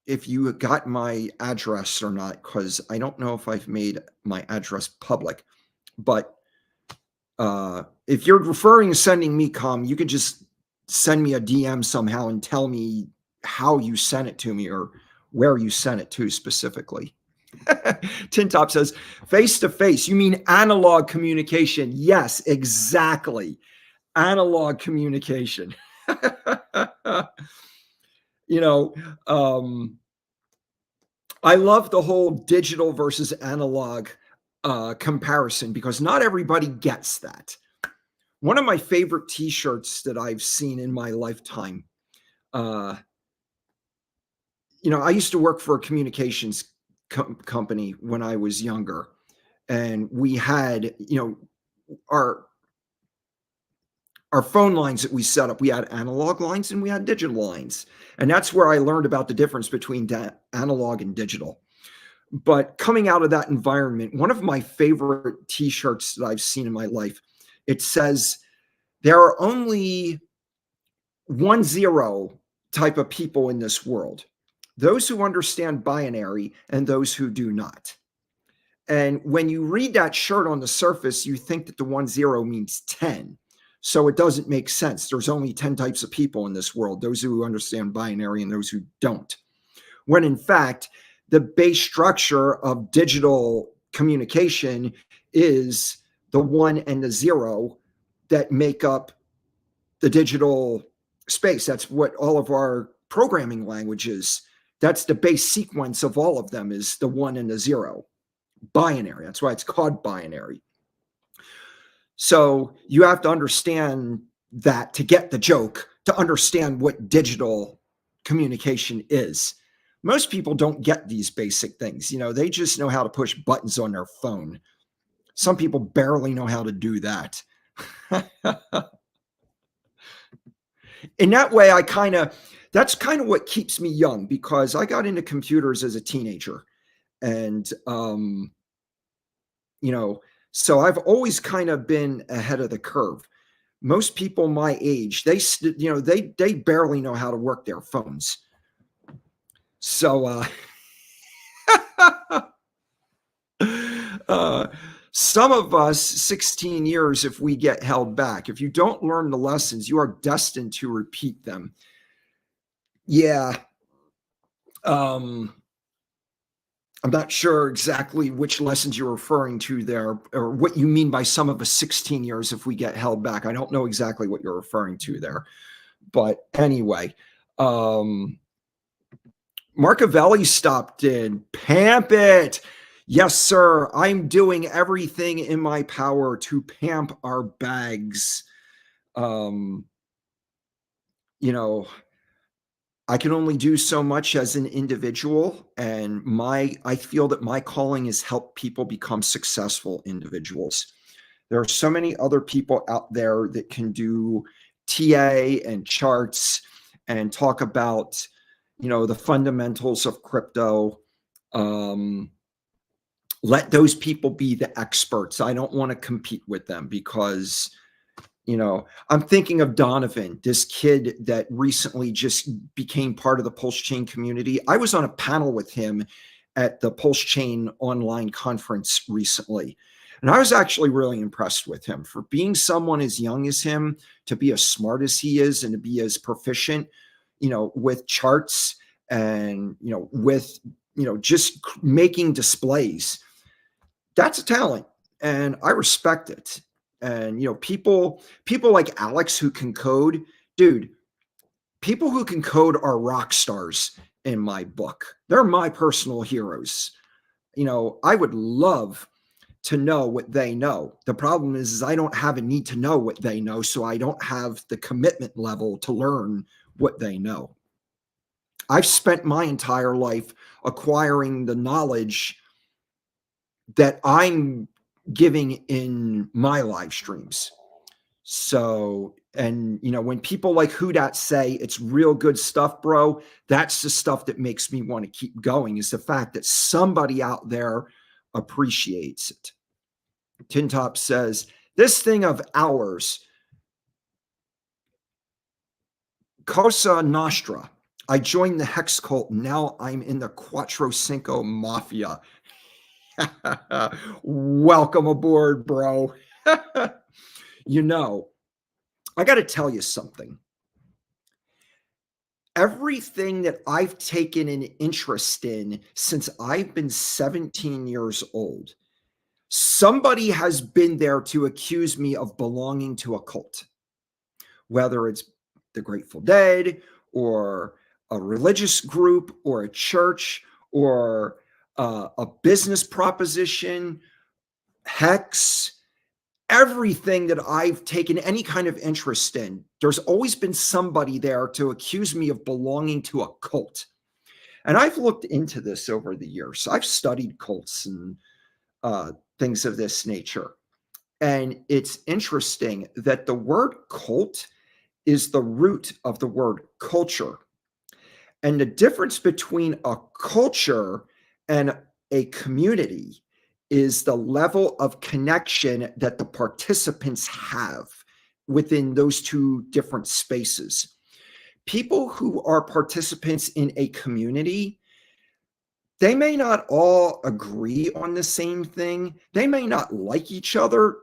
if you got my address or not, because I don't know if I've made my address public. But if you're referring to sending me calm, you could just send me a DM somehow and tell me how you sent it to me or where you sent it to specifically. Tin Top says, face to face. You mean analog communication? Yes, exactly. Analog communication. I love the whole digital versus analog comparison, because not everybody gets that. One of my favorite t-shirts that I've seen in my lifetime, I used to work for a communications company when I was younger, and we had, our phone lines that we set up, we had analog lines and we had digital lines. And that's where I learned about the difference between analog and digital. But coming out of that environment, one of my favorite t-shirts that I've seen in my life, it says, there are only 1-0 type of people in this world: those who understand binary and those who do not. And when you read that shirt on the surface, you think that the 1-0 means 10. So it doesn't make sense. There's only 10 types of people in this world: those who understand binary and those who don't. When in fact, the base structure of digital communication is the 1 and the 0 that make up the digital space. That's what all of our programming languages, that's the base sequence of all of them, is the 1 and the 0. Binary. That's why it's called binary. So you have to understand that to get the joke, to understand what digital communication is. Most people don't get these basic things. They just know how to push buttons on their phone. Some people barely know how to do that. In that way, that's kind of what keeps me young, because I got into computers as a teenager. And, so I've always kind of been ahead of the curve. Most people my age, they barely know how to work their phones. So, some of us, 16 years, if we get held back, if you don't learn the lessons, you are destined to repeat them. Yeah. I'm not sure exactly which lessons you're referring to there, or what you mean by some of us 16 years if we get held back. I don't know exactly what you're referring to there. But anyway, Marcavelli stopped in. Pamp it. Yes, sir. I'm doing everything in my power to pamp our bags. I can only do so much as an individual, and I feel that my calling is help people become successful individuals. There are so many other people out there that can do TA and charts and talk about, the fundamentals of crypto. Let those people be the experts. I don't want to compete with them, because I'm thinking of Donovan, this kid that recently just became part of the Pulse Chain community. I was on a panel with him at the Pulse Chain online conference recently, and I was actually really impressed with him for being someone as young as him, to be as smart as he is, and to be as proficient, with charts and, with, just making displays. That's a talent, and I respect it. And people like Alex who can code, dude, people who can code are rock stars in my book. They're my personal heroes. I would love to know what they know. The problem is I don't have a need to know what they know, so I don't have the commitment level to learn what they know. I've spent my entire life acquiring the knowledge that I'm giving in my live streams. So, and when people like Hudat say it's real good stuff, bro, that's the stuff that makes me want to keep going, is the fact that somebody out there appreciates it. Tintop says, this thing of ours, Cosa Nostra. I joined the Hex cult. Now I'm in the Quattro Cinco Mafia. Welcome aboard, bro. I got to tell you something. Everything that I've taken an interest in since I've been 17 years old, somebody has been there to accuse me of belonging to a cult, whether it's the Grateful Dead or a religious group or a church or a business proposition, Hex. Everything that I've taken any kind of interest in, there's always been somebody there to accuse me of belonging to a cult. And I've looked into this over the years. I've studied cults and things of this nature. And it's interesting that the word cult is the root of the word culture. And the difference between a culture and a community is the level of connection that the participants have within those two different spaces. People who are participants in a community, they may not all agree on the same thing. They may not like each other,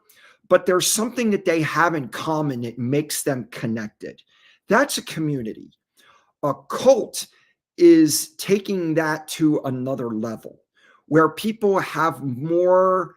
but there's something that they have in common that makes them connected. That's a community. A cult is taking that to another level, where people have more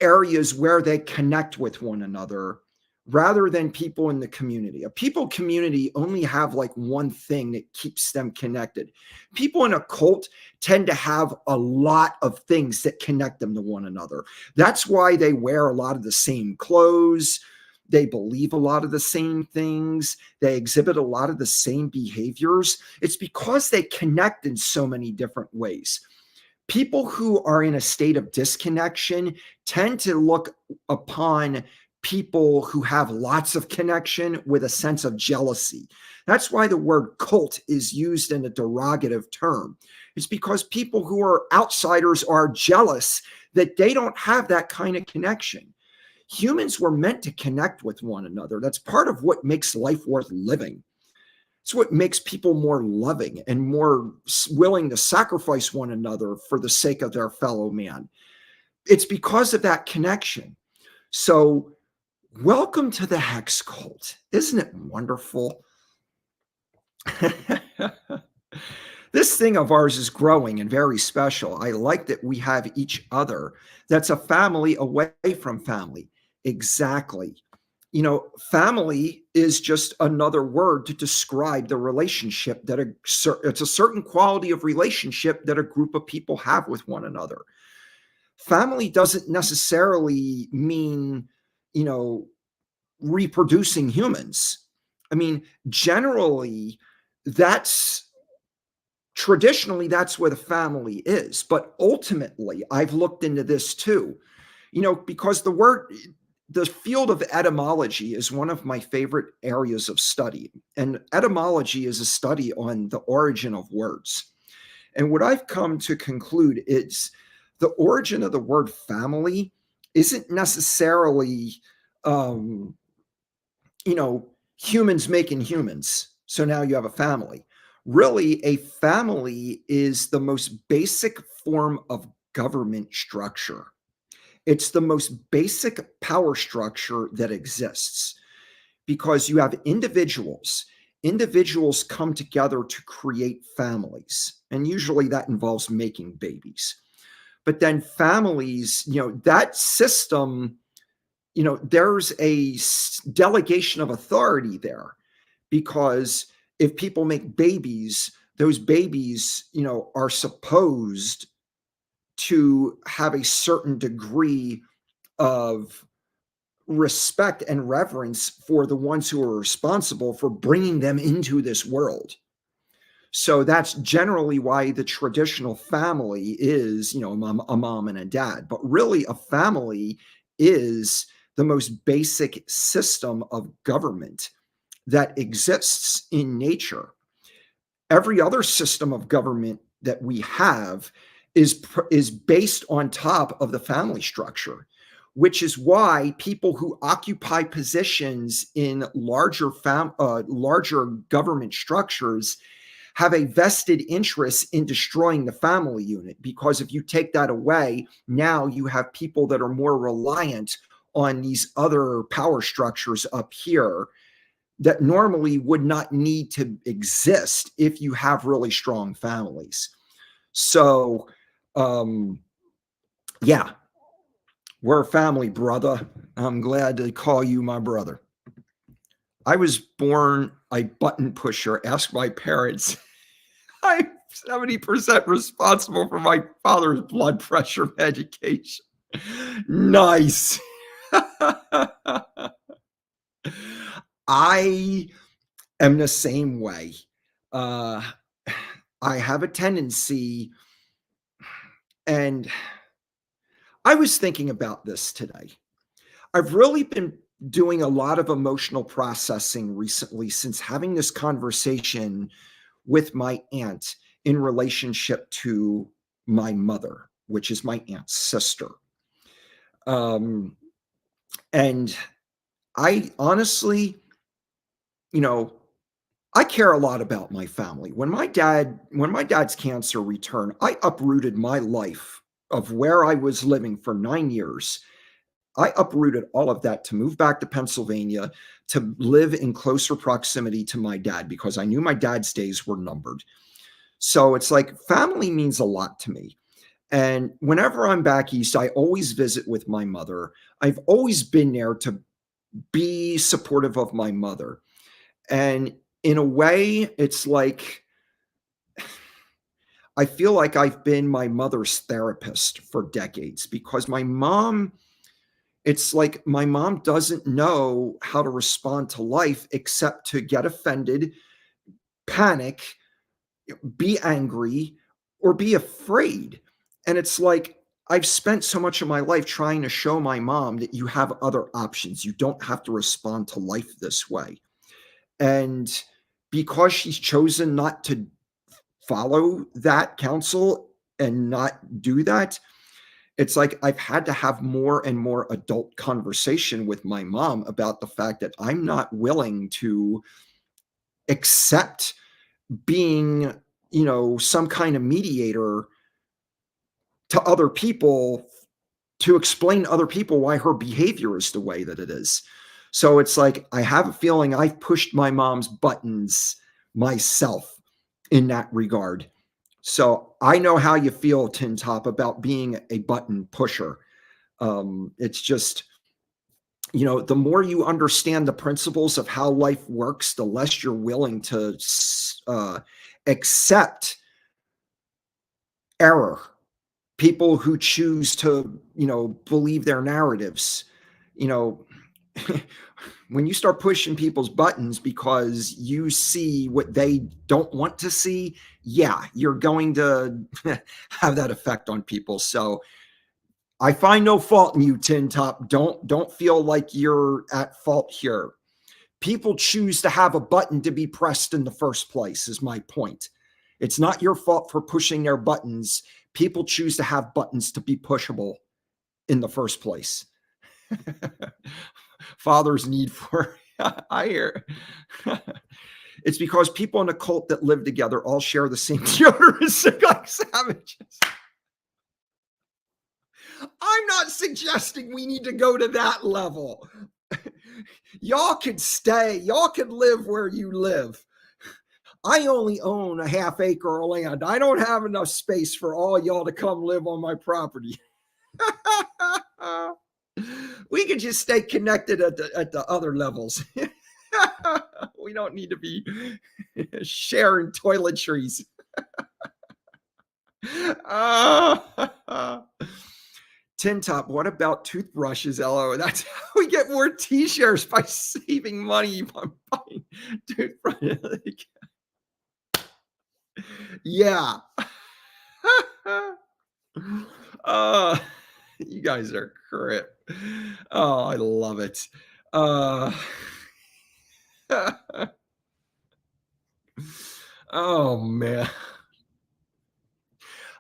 areas where they connect with one another, rather than people in the community. A people community only have like one thing that keeps them connected. People in a cult tend to have a lot of things that connect them to one another. That's why they wear a lot of the same clothes. They believe a lot of the same things. They exhibit a lot of the same behaviors. It's because they connect in so many different ways. People who are in a state of disconnection tend to look upon people who have lots of connection with a sense of jealousy. That's why the word cult is used in a derogative term. It's because people who are outsiders are jealous that they don't have that kind of connection. Humans were meant to connect with one another. That's part of what makes life worth living. It's what makes people more loving and more willing to sacrifice one another for the sake of their fellow man. It's because of that connection. So, welcome to the Hex Cult. Isn't it wonderful? This thing of ours is growing and very special. I like that we have each other. That's a family away from family. Exactly. Family is just another word to describe the relationship that it's a certain quality of relationship that a group of people have with one another. Family doesn't necessarily mean, you know, reproducing humans. I mean, generally, that's traditionally that's what a family is. But ultimately, I've looked into this too, because the field of etymology is one of my favorite areas of study. And etymology is a study on the origin of words. And what I've come to conclude is the origin of the word family isn't necessarily, um, humans making humans. So now you have a family. Really, a family is the most basic form of government structure. It's the most basic power structure that exists because you have individuals. Individuals come together to create families, and usually that involves making babies. But then families, that system, there's a delegation of authority there because if people make babies, those babies, are supposed to have a certain degree of respect and reverence for the ones who are responsible for bringing them into this world. So that's generally why the traditional family is, a mom and a dad. But really, a family is the most basic system of government that exists in nature. Every other system of government that we have is based on top of the family structure, which is why people who occupy positions in larger government structures have a vested interest in destroying the family unit. Because if you take that away, now you have people that are more reliant on these other power structures up here that normally would not need to exist if you have really strong families. So, yeah, we're a family, brother. I'm glad to call you my brother. I was born a button pusher. Ask my parents. I'm 70% responsible for my father's blood pressure medication. Nice. I am the same way. I have a tendency, and I was thinking about this today. I've really been doing a lot of emotional processing recently since having this conversation with my aunt in relationship to my mother, which is my aunt's sister. And I honestly, I care a lot about my family. When my dad's cancer returned, I uprooted my life of where I was living for 9 years. I uprooted all of that to move back to Pennsylvania to live in closer proximity to my dad because I knew my dad's days were numbered. So it's like family means a lot to me. And whenever I'm back east, I always visit with my mother. I've always been there to be supportive of my mother. And in a way, it's like I feel like I've been my mother's therapist for decades because my mom, it's like my mom doesn't know how to respond to life except to get offended, panic, be angry, or be afraid. And it's like I've spent so much of my life trying to show my mom that you have other options. You don't have to respond to life this way. And because she's chosen not to follow that counsel and not do that, it's like I've had to have more and more adult conversation with my mom about the fact that I'm not willing to accept being, some kind of mediator to other people to explain to other people why her behavior is the way that it is. So it's like I have a feeling I've pushed my mom's buttons myself in that regard. So I know how you feel, Tin Top, about being a button pusher. It's just, the more you understand the principles of how life works, the less you're willing to accept error. People who choose to, believe their narratives, you know, when you start pushing people's buttons because you see what they don't want to see, yeah, you're going to have that effect on people. So I find no fault in you, Tin Top. Don't feel like you're at fault here. People choose to have a button to be pressed in the first place, is my point. It's not your fault for pushing their buttons. People choose to have buttons to be pushable in the first place. Father's need for I hear. It's because people in a cult that live together all share the same deodorant like savages. I'm not suggesting we need to go to that level. Y'all could stay, y'all could live where you live. I only own a half acre of land. I don't have enough space for all y'all to come live on my property. We could just stay connected at the other levels. We don't need to be sharing toiletries. Tin Top, what about toothbrushes, LO? That's how we get more t-shirts, by saving money by buying toothbrushes. Yeah. You guys are great. Oh, I love it. Oh man.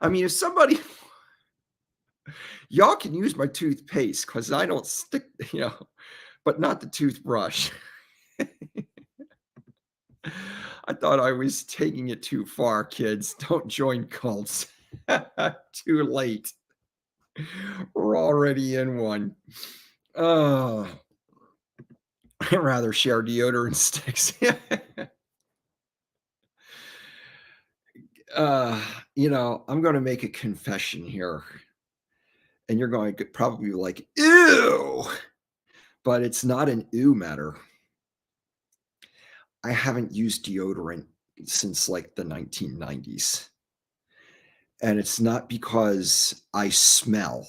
I mean, if somebody y'all can use my toothpaste because I don't stick, but not the toothbrush. I thought I was taking it too far, kids. Don't join cults. Too late. We're already in one. Oh, I'd rather share deodorant sticks. I'm going to make a confession here, and you're going to probably be like, ew, but it's not an ew matter. I haven't used deodorant since like the 1990s. And it's not because I smell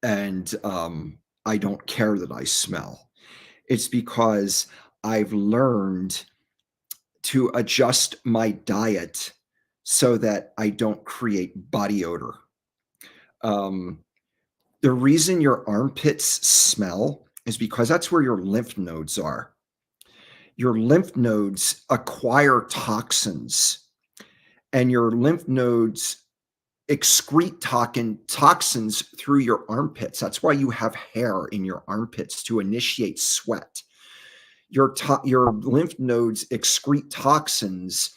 and I don't care that I smell. It's because I've learned to adjust my diet so that I don't create body odor. Um, the reason your armpits smell is because that's where your lymph nodes are. Your lymph nodes acquire toxins, and your lymph nodes excrete toxins through your armpits. That's why you have hair in your armpits, to initiate sweat. Your lymph nodes excrete toxins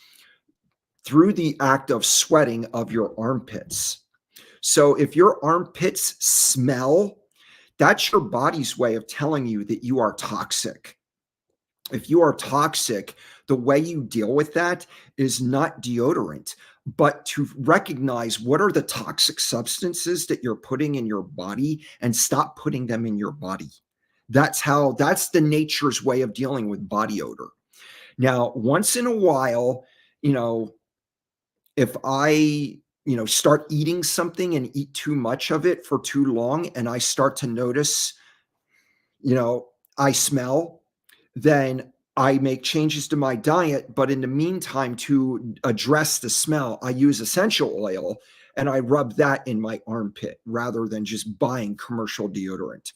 through the act of sweating of your armpits. So if your armpits smell, that's your body's way of telling you that you are toxic. If you are toxic, the way you deal with that is not deodorant, but to recognize what are the toxic substances that you're putting in your body and stop putting them in your body. That's the nature's way of dealing with body odor. Now, once in a while, you know, if I, start eating something and eat too much of it for too long and I start to notice, I smell, then I make changes to my diet. But in the meantime, to address the smell, I use essential oil and I rub that in my armpit rather than just buying commercial deodorant.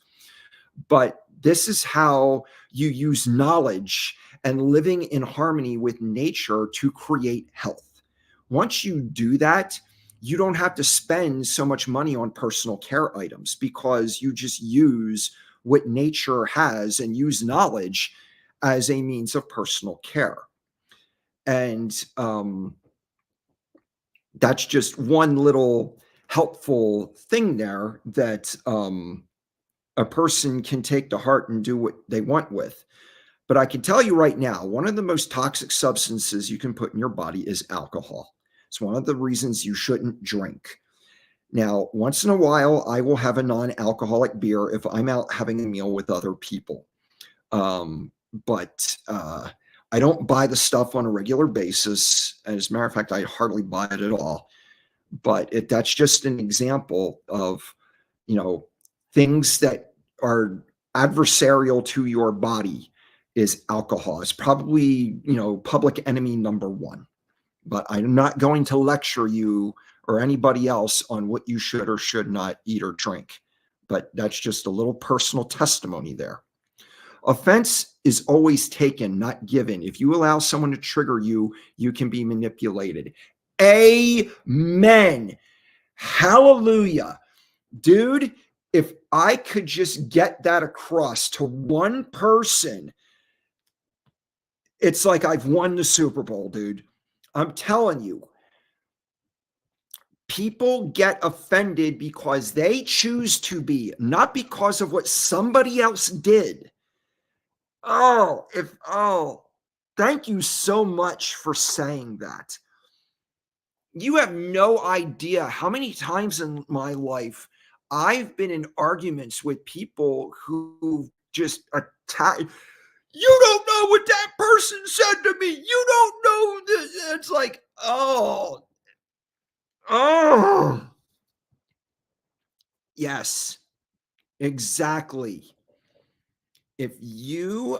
But this is how you use knowledge and living in harmony with nature to create health. Once you do that, you don't have to spend so much money on personal care items because you just use what nature has and use knowledge as a means of personal care. And that's just one little helpful thing there that a person can take to heart and do what they want with. But I can tell you right now, one of the most toxic substances you can put in your body is alcohol. It's one of the reasons you shouldn't drink. Now, once in a while, I will have a non-alcoholic beer if I'm out having a meal with other people. But I don't buy the stuff on a regular basis. As a matter of fact, I hardly buy it at all. But that's just an example of, things that are adversarial to your body is alcohol. It's probably, public enemy number one. But I'm not going to lecture you or anybody else on what you should or should not eat or drink. But that's just a little personal testimony there. Offense is always taken, not given. If you allow someone to trigger you, you can be manipulated. Amen. Hallelujah. Dude, if I could just get that across to one person, it's like I've won the Super Bowl, dude. I'm telling you. People get offended because they choose to be, not because of what somebody else did. Thank you so much for saying that. You have no idea how many times in my life I've been in arguments with people who just attack. You don't know what that person said to me. You don't know this. It's like, oh, yes, exactly. If you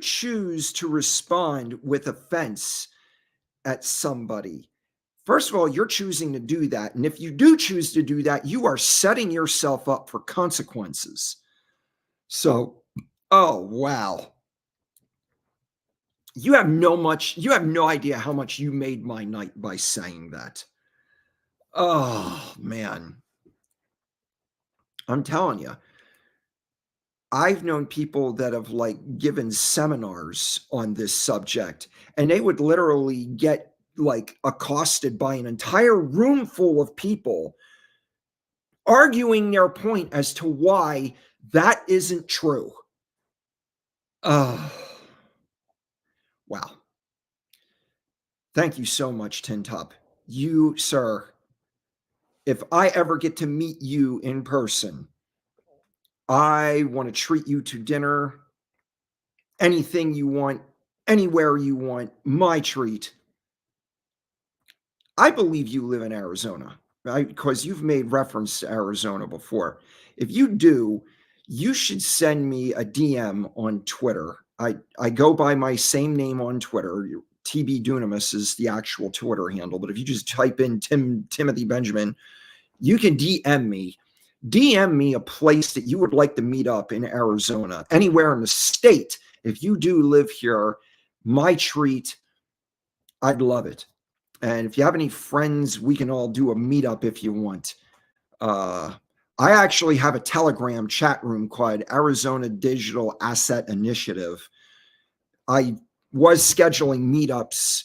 choose to respond with offense at somebody, first of all, you're choosing to do that. And if you do choose to do that, you are setting yourself up for consequences. So, oh, wow. You have no idea how much you made my night by saying that. Oh, man. I'm telling you. I've known people that have given seminars on this subject, and they would literally get accosted by an entire room full of people arguing their point as to why that isn't true. Oh, wow. Thank you so much, Tin Top. You, sir, if I ever get to meet you in person, I want to treat you to dinner, anything you want, anywhere you want, my treat. I believe you live in Arizona, right? Because you've made reference to Arizona before. If you do, you should send me a DM on Twitter. I go by my same name on Twitter. TB Dunamis is the actual Twitter handle. But if you just type in Timothy Benjamin, you can DM me. DM me a place that you would like to meet up in Arizona, anywhere in the state. If you do live here, my treat, I'd love it. And if you have any friends, we can all do a meetup if you want. I actually have a Telegram chat room called Arizona Digital Asset Initiative. I was scheduling meetups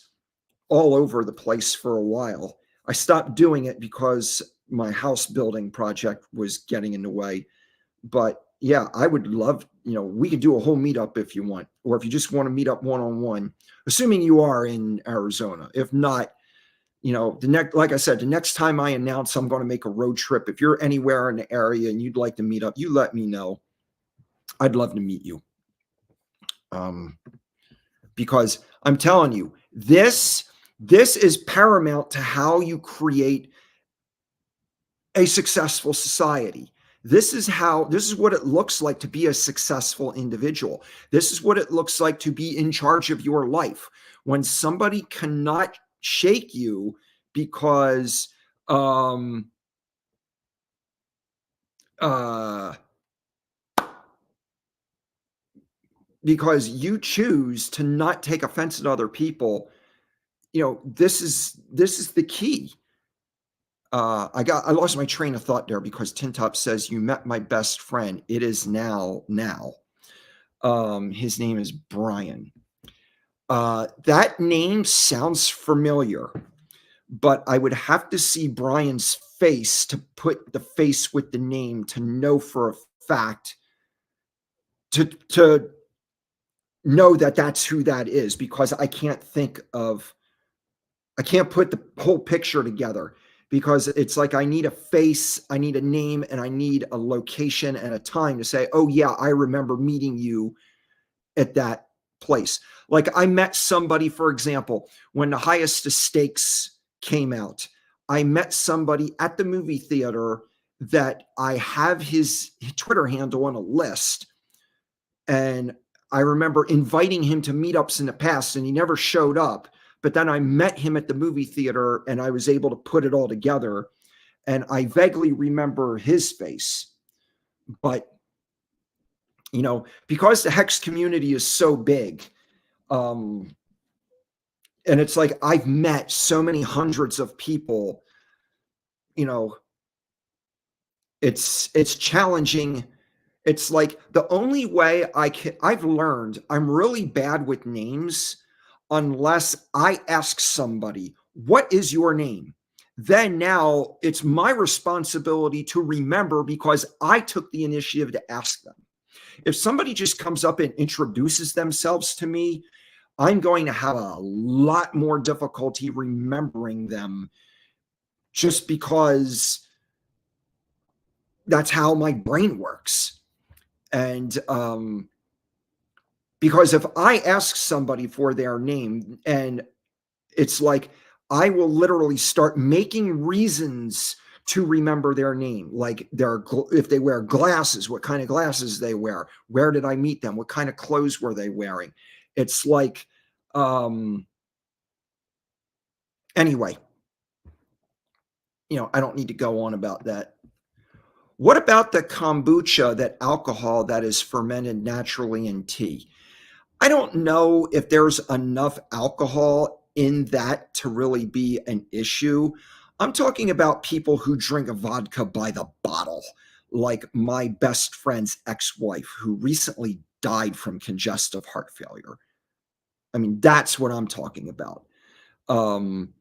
all over the place for a while. I stopped doing it because my house building project was getting in the way. But yeah, I would love, we could do a whole meetup if you want, or if you just want to meet up one-on-one, assuming you are in Arizona. If not, like I said, the next time I announce I'm going to make a road trip, if you're anywhere in the area and you'd like to meet up, you let me know. I'd love to meet you. Um, because I'm telling you, this is paramount to how you create a successful society. This is what it looks like to be a successful individual. This is what it looks like to be in charge of your life. When somebody cannot shake you because um uh because you choose to not take offense at other people, this is the key. I lost my train of thought there because Tintop says you met my best friend. It is now. His name is Brian. That name sounds familiar, but I would have to see Brian's face to put the face with the name to know for a fact to know that that's who that is, because I can't put the whole picture together, because it's like I need a face, I need a name, and I need a location and a time to say, "Oh yeah, I remember meeting you at that place." Like I met somebody, for example, when The Highest of Stakes came out. I met somebody at the movie theater that I have his Twitter handle on a list, and I remember inviting him to meetups in the past, and he never showed up. But then I met him at the movie theater, and I was able to put it all together. And I vaguely remember his face. But, because the Hex community is so big, um, and it's like I've met so many hundreds of people, you know, it's challenging. It's like the only way I've learned I'm really bad with names unless I ask somebody, "What is your name?" Then now it's my responsibility to remember because I took the initiative to ask them. If somebody just comes up and introduces themselves to me, I'm going to have a lot more difficulty remembering them, just because that's how my brain works. And because if I ask somebody for their name, and it's like I will literally start making reasons to remember their name, like if they wear glasses, what kind of glasses they wear, where did I meet them, what kind of clothes were they wearing. It's like, anyway, I don't need to go on about that. What about the kombucha, that alcohol that is fermented naturally in tea? I don't know if there's enough alcohol in that to really be an issue. I'm talking about people who drink a vodka by the bottle, like my best friend's ex-wife, who recently died from congestive heart failure. I mean, that's what I'm talking about. Um,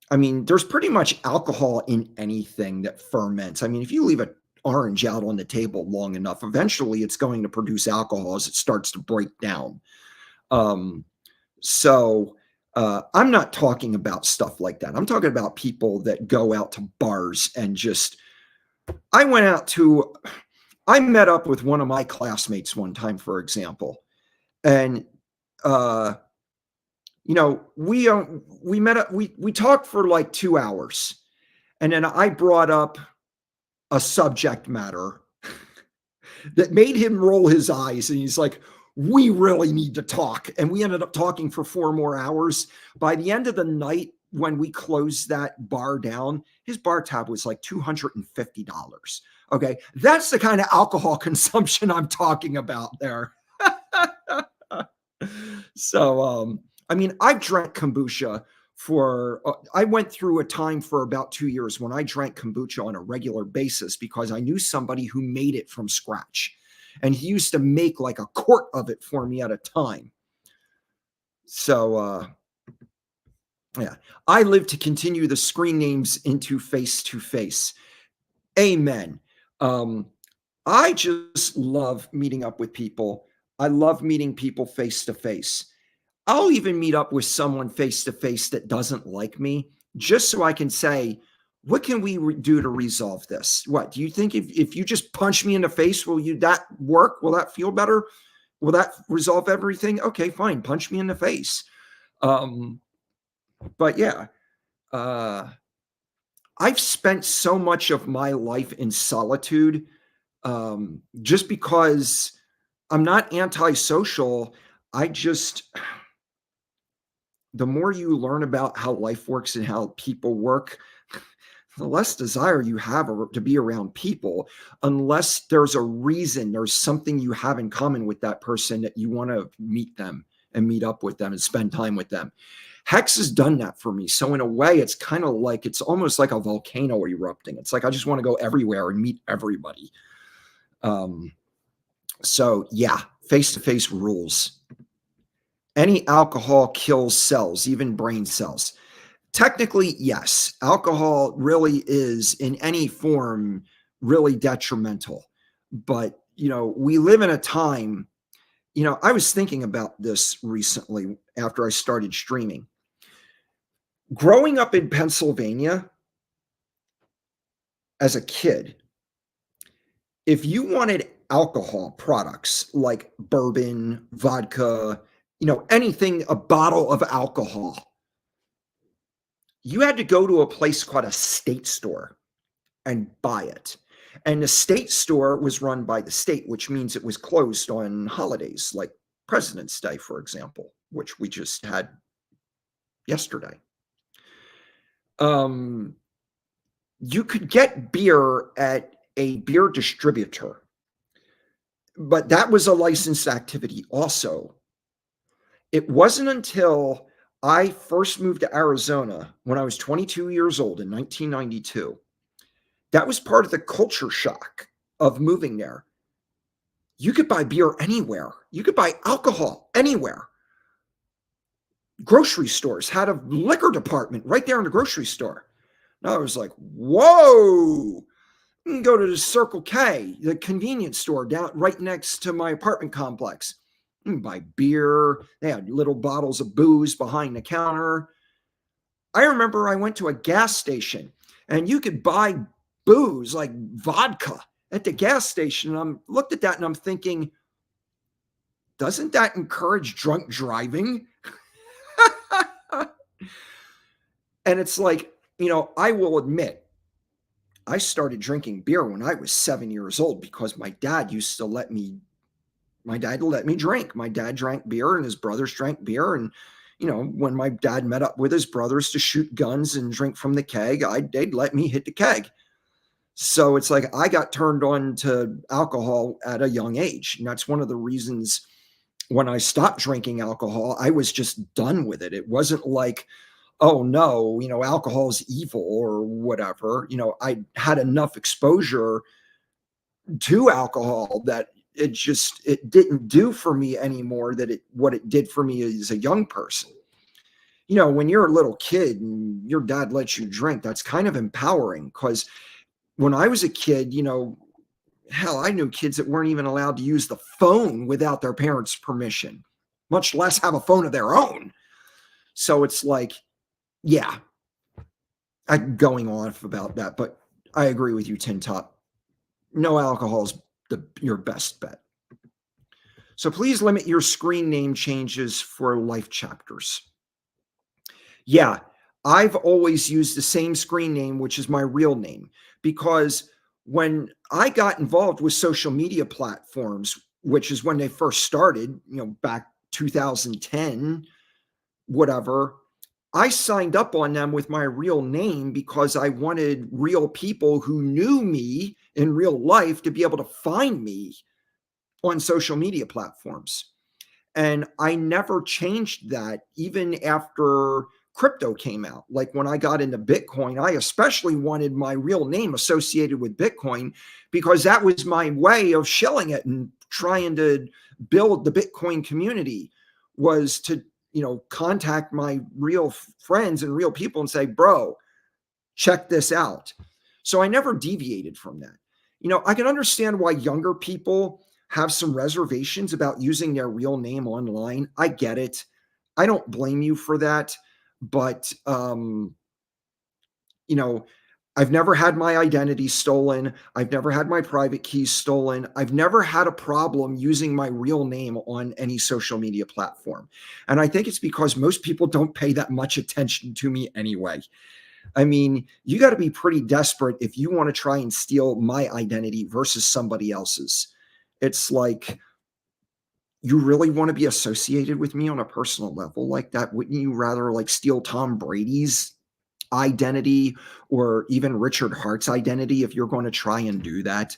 I mean, there's pretty much alcohol in anything that ferments. I mean, if you leave an orange out on the table long enough, eventually it's going to produce alcohol as it starts to break down. Um, so I'm not talking about stuff like that. I'm talking about people that go out to bars and just. I went out to. I met up with one of my classmates one time, for example, and uh, we met up. We talked for like 2 hours, and then I brought up a subject matter that made him roll his eyes, and he's like, "We really need to talk." And we ended up talking for 4 more hours. By the end of the night, when we closed that bar down, his bar tab was like $250. Okay, that's the kind of alcohol consumption I'm talking about there. So I mean, I've drank kombucha for I went through a time for about 2 years when I drank kombucha on a regular basis, because I knew somebody who made it from scratch, and he used to make like a quart of it for me at a time. So yeah, I live to continue the screen names into face to face. Amen. um I just love meeting up with people. I love meeting people face to face. I'll even meet up with someone face to face that doesn't like me just so I can say, what can we do to resolve this? What do you think if you just punch me in the face, will you that work? Will that feel better? Will that resolve everything? Okay, fine. Punch me in the face. Um, but yeah, uh, I've spent so much of my life in solitude just because I'm not antisocial. I just, the more you learn about how life works and how people work, the less desire you have to be around people, unless there's a reason, there's something you have in common with that person that you want to meet them and meet up with them and spend time with them. Hex has done that for me. So in a way, it's kind of like it's almost like a volcano erupting. It's like I just want to go everywhere and meet everybody. Um, so yeah, face-to-face rules. Any alcohol kills cells, even brain cells. Technically, yes. Alcohol really is in any form really detrimental. But, we live in a time, I was thinking about this recently after I started streaming. Growing up in Pennsylvania as a kid, if you wanted alcohol products like bourbon, vodka, anything, a bottle of alcohol, you had to go to a place called a state store and buy it. And the state store was run by the state, which means it was closed on holidays like President's Day, for example, which we just had yesterday. Um, you could get beer at a beer distributor, but that was a licensed activity also. It wasn't until I first moved to Arizona when I was 22 years old in 1992. That was part of the culture shock of moving there. You could buy beer anywhere. You could buy alcohol anywhere. Grocery stores had a liquor department right there in the grocery store. And I was like, whoa. You can go to the Circle K, the convenience store down right next to my apartment complex. You can buy beer. They had little bottles of booze behind the counter. I remember I went to a gas station and you could buy booze like vodka at the gas station. And I looked at that and I'm thinking, doesn't that encourage drunk driving? And it's like, I will admit, I started drinking beer when I was 7 years old because my dad let me drink. My dad drank beer and his brothers drank beer. And, when my dad met up with his brothers to shoot guns and drink from the keg, they'd let me hit the keg. So it's like I got turned on to alcohol at a young age. And that's one of the reasons when I stopped drinking alcohol, I was just done with it. It wasn't like, oh no, alcohol is evil or whatever. I had enough exposure to alcohol that it didn't do for me anymore what it did for me as a young person. When you're a little kid and your dad lets you drink, that's kind of empowering because when I was a kid, hell, I knew kids that weren't even allowed to use the phone without their parents' permission, much less have a phone of their own. So it's like, yeah, I'm going off about that, but I agree with you, Tin Top. No alcohol is your best bet. So please limit your screen name changes for life chapters. Yeah, I've always used the same screen name, which is my real name, because when I got involved with social media platforms, which is when they first started, back 2010, whatever, I signed up on them with my real name because I wanted real people who knew me in real life to be able to find me on social media platforms. And I never changed that even after crypto came out. Like when I got into Bitcoin, I especially wanted my real name associated with Bitcoin because that was my way of shilling it and trying to build the Bitcoin community, was to contact my real friends and real people and say, bro, check this out. So I never deviated from that. I can understand why younger people have some reservations about using their real name online. I get it. I don't blame you for that, but you know, I've never had my identity stolen. I've never had my private keys stolen. I've never had a problem using my real name on any social media platform. And I think it's because most people don't pay that much attention to me anyway. I mean, you got to be pretty desperate if you want to try and steal my identity versus somebody else's. It's like, you really want to be associated with me on a personal level like that? Wouldn't you rather like steal Tom Brady's identity or even Richard Hart's identity if you're going to try and do that?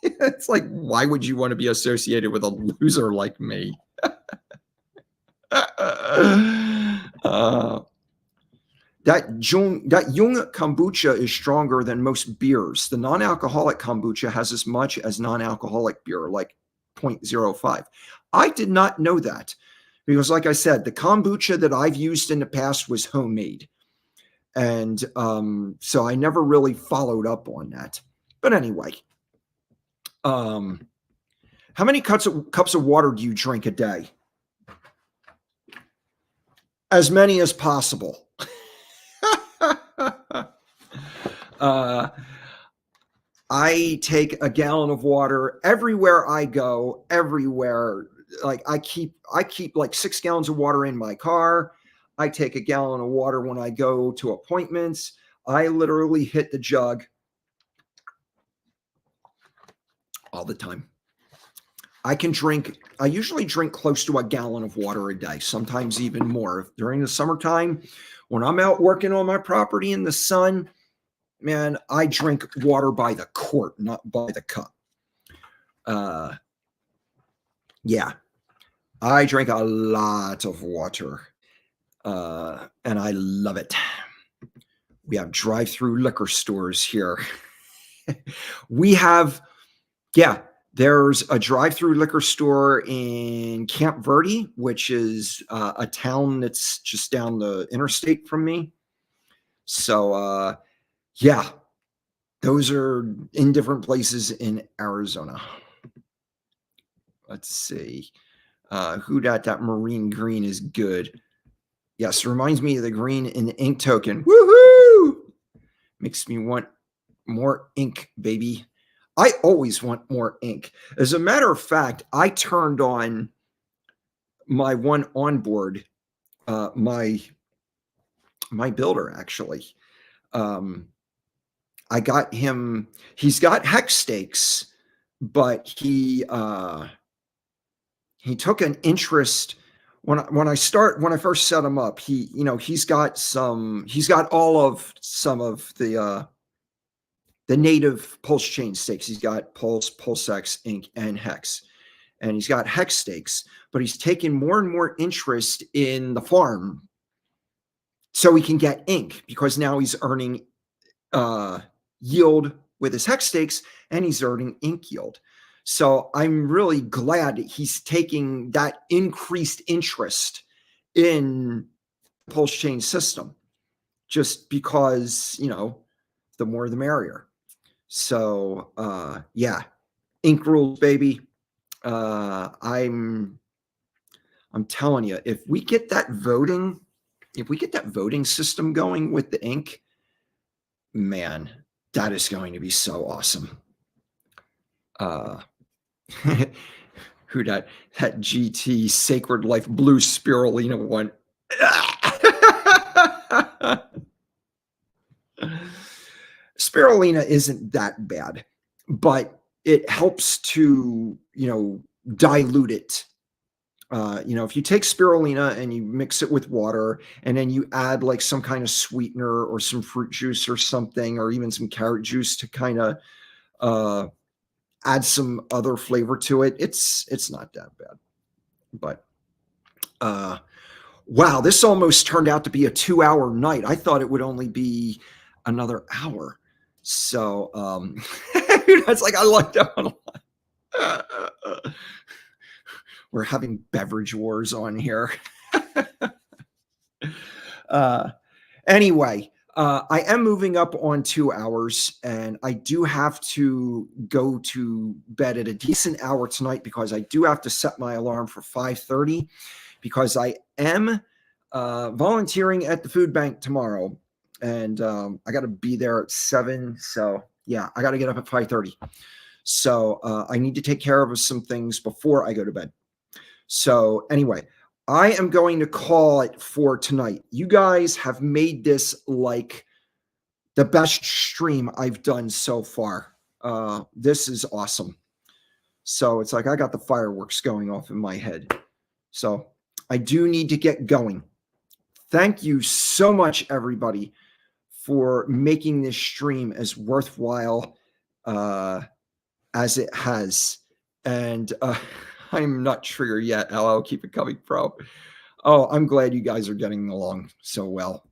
It's like, why would you want to be associated with a loser like me? That Jung kombucha is stronger than most beers. The non-alcoholic kombucha has as much as non-alcoholic beer, like 0.05. I did not know that because, like I said, the kombucha that I've used in the past was homemade. And so I never really followed up on that. But anyway, how many cups of water do you drink a day? As many as possible. I take a gallon of water everywhere I go, everywhere. Like I keep like 6 gallons of water in my car. I take a gallon of water when I go to appointments. I literally hit the jug all the time. I usually drink close to a gallon of water a day, sometimes even more. During the summertime, when I'm out working on my property in the sun, man, I drink water by the quart, not by the cup. Yeah, I drink a lot of water, and I love it. We have drive-through liquor stores here. There's a drive-through liquor store in Camp Verde, which is a town that's just down the interstate from me. So, yeah, those are in different places in Arizona. Let's see. Who that marine green is good. Yes, reminds me of the green in the ink token. Woohoo! Makes me want more ink, baby. I always want more ink. As a matter of fact, I turned on my one onboard, my builder actually. I got him. He's got hex stakes, but he took an interest when I first set him up. He's got all of some of the native pulse chain stakes. He's got pulse, pulsex, ink, and hex, and he's got hex stakes. But he's taken more and more interest in the farm, so he can get ink because now he's earning yield with his hex stakes, and he's earning ink yield. So I'm really glad he's taking that increased interest in the pulse chain system, just because, the more the merrier. So, yeah, ink rules, baby. I'm telling you, if we get that voting system going with the ink, man, that is going to be so awesome. Who that GT Sacred Life Blue Spirulina one? Spirulina isn't that bad, but it helps to, dilute it. If you take spirulina and you mix it with water and then you add like some kind of sweetener or some fruit juice or something, or even some carrot juice to kind of add some other flavor to it, it's not that bad. But wow, this almost turned out to be a 2-hour night. I thought it would only be another hour. So that's like, I like that one a lot. We're having beverage wars on here. Anyway, I am moving up on 2 hours, and I do have to go to bed at a decent hour tonight because I do have to set my alarm for 5:30 because I am volunteering at the food bank tomorrow, and I got to be there at 7. So yeah, I got to get up at 5:30. So I need to take care of some things before I go to bed. So anyway, I am going to call it for tonight. You guys have made this like the best stream I've done so far. This is awesome. So it's like I got the fireworks going off in my head. So I do need to get going. Thank you so much, everybody, for making this stream as worthwhile as it has. And I'm not triggered yet. Hello, keep it coming, bro. Oh, I'm glad you guys are getting along so well.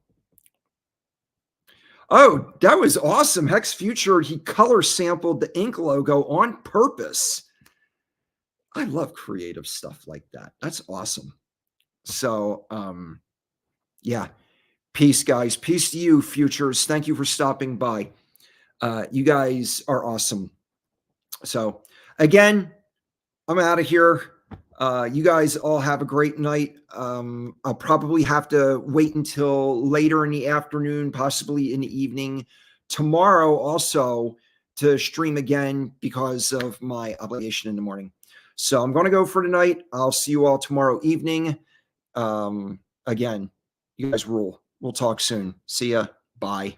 Oh, that was awesome. Hex Future, he color sampled the ink logo on purpose. I love creative stuff like that. That's awesome. So, yeah. Peace, guys. Peace to you, Futures. Thank you for stopping by. You guys are awesome. So, again, I'm out of here. You guys all have a great night. I'll probably have to wait until later in the afternoon, possibly in the evening. Tomorrow, also, to stream again because of my obligation in the morning. So I'm going to go for tonight. I'll see you all tomorrow evening. Again, you guys rule. We'll talk soon. See ya. Bye.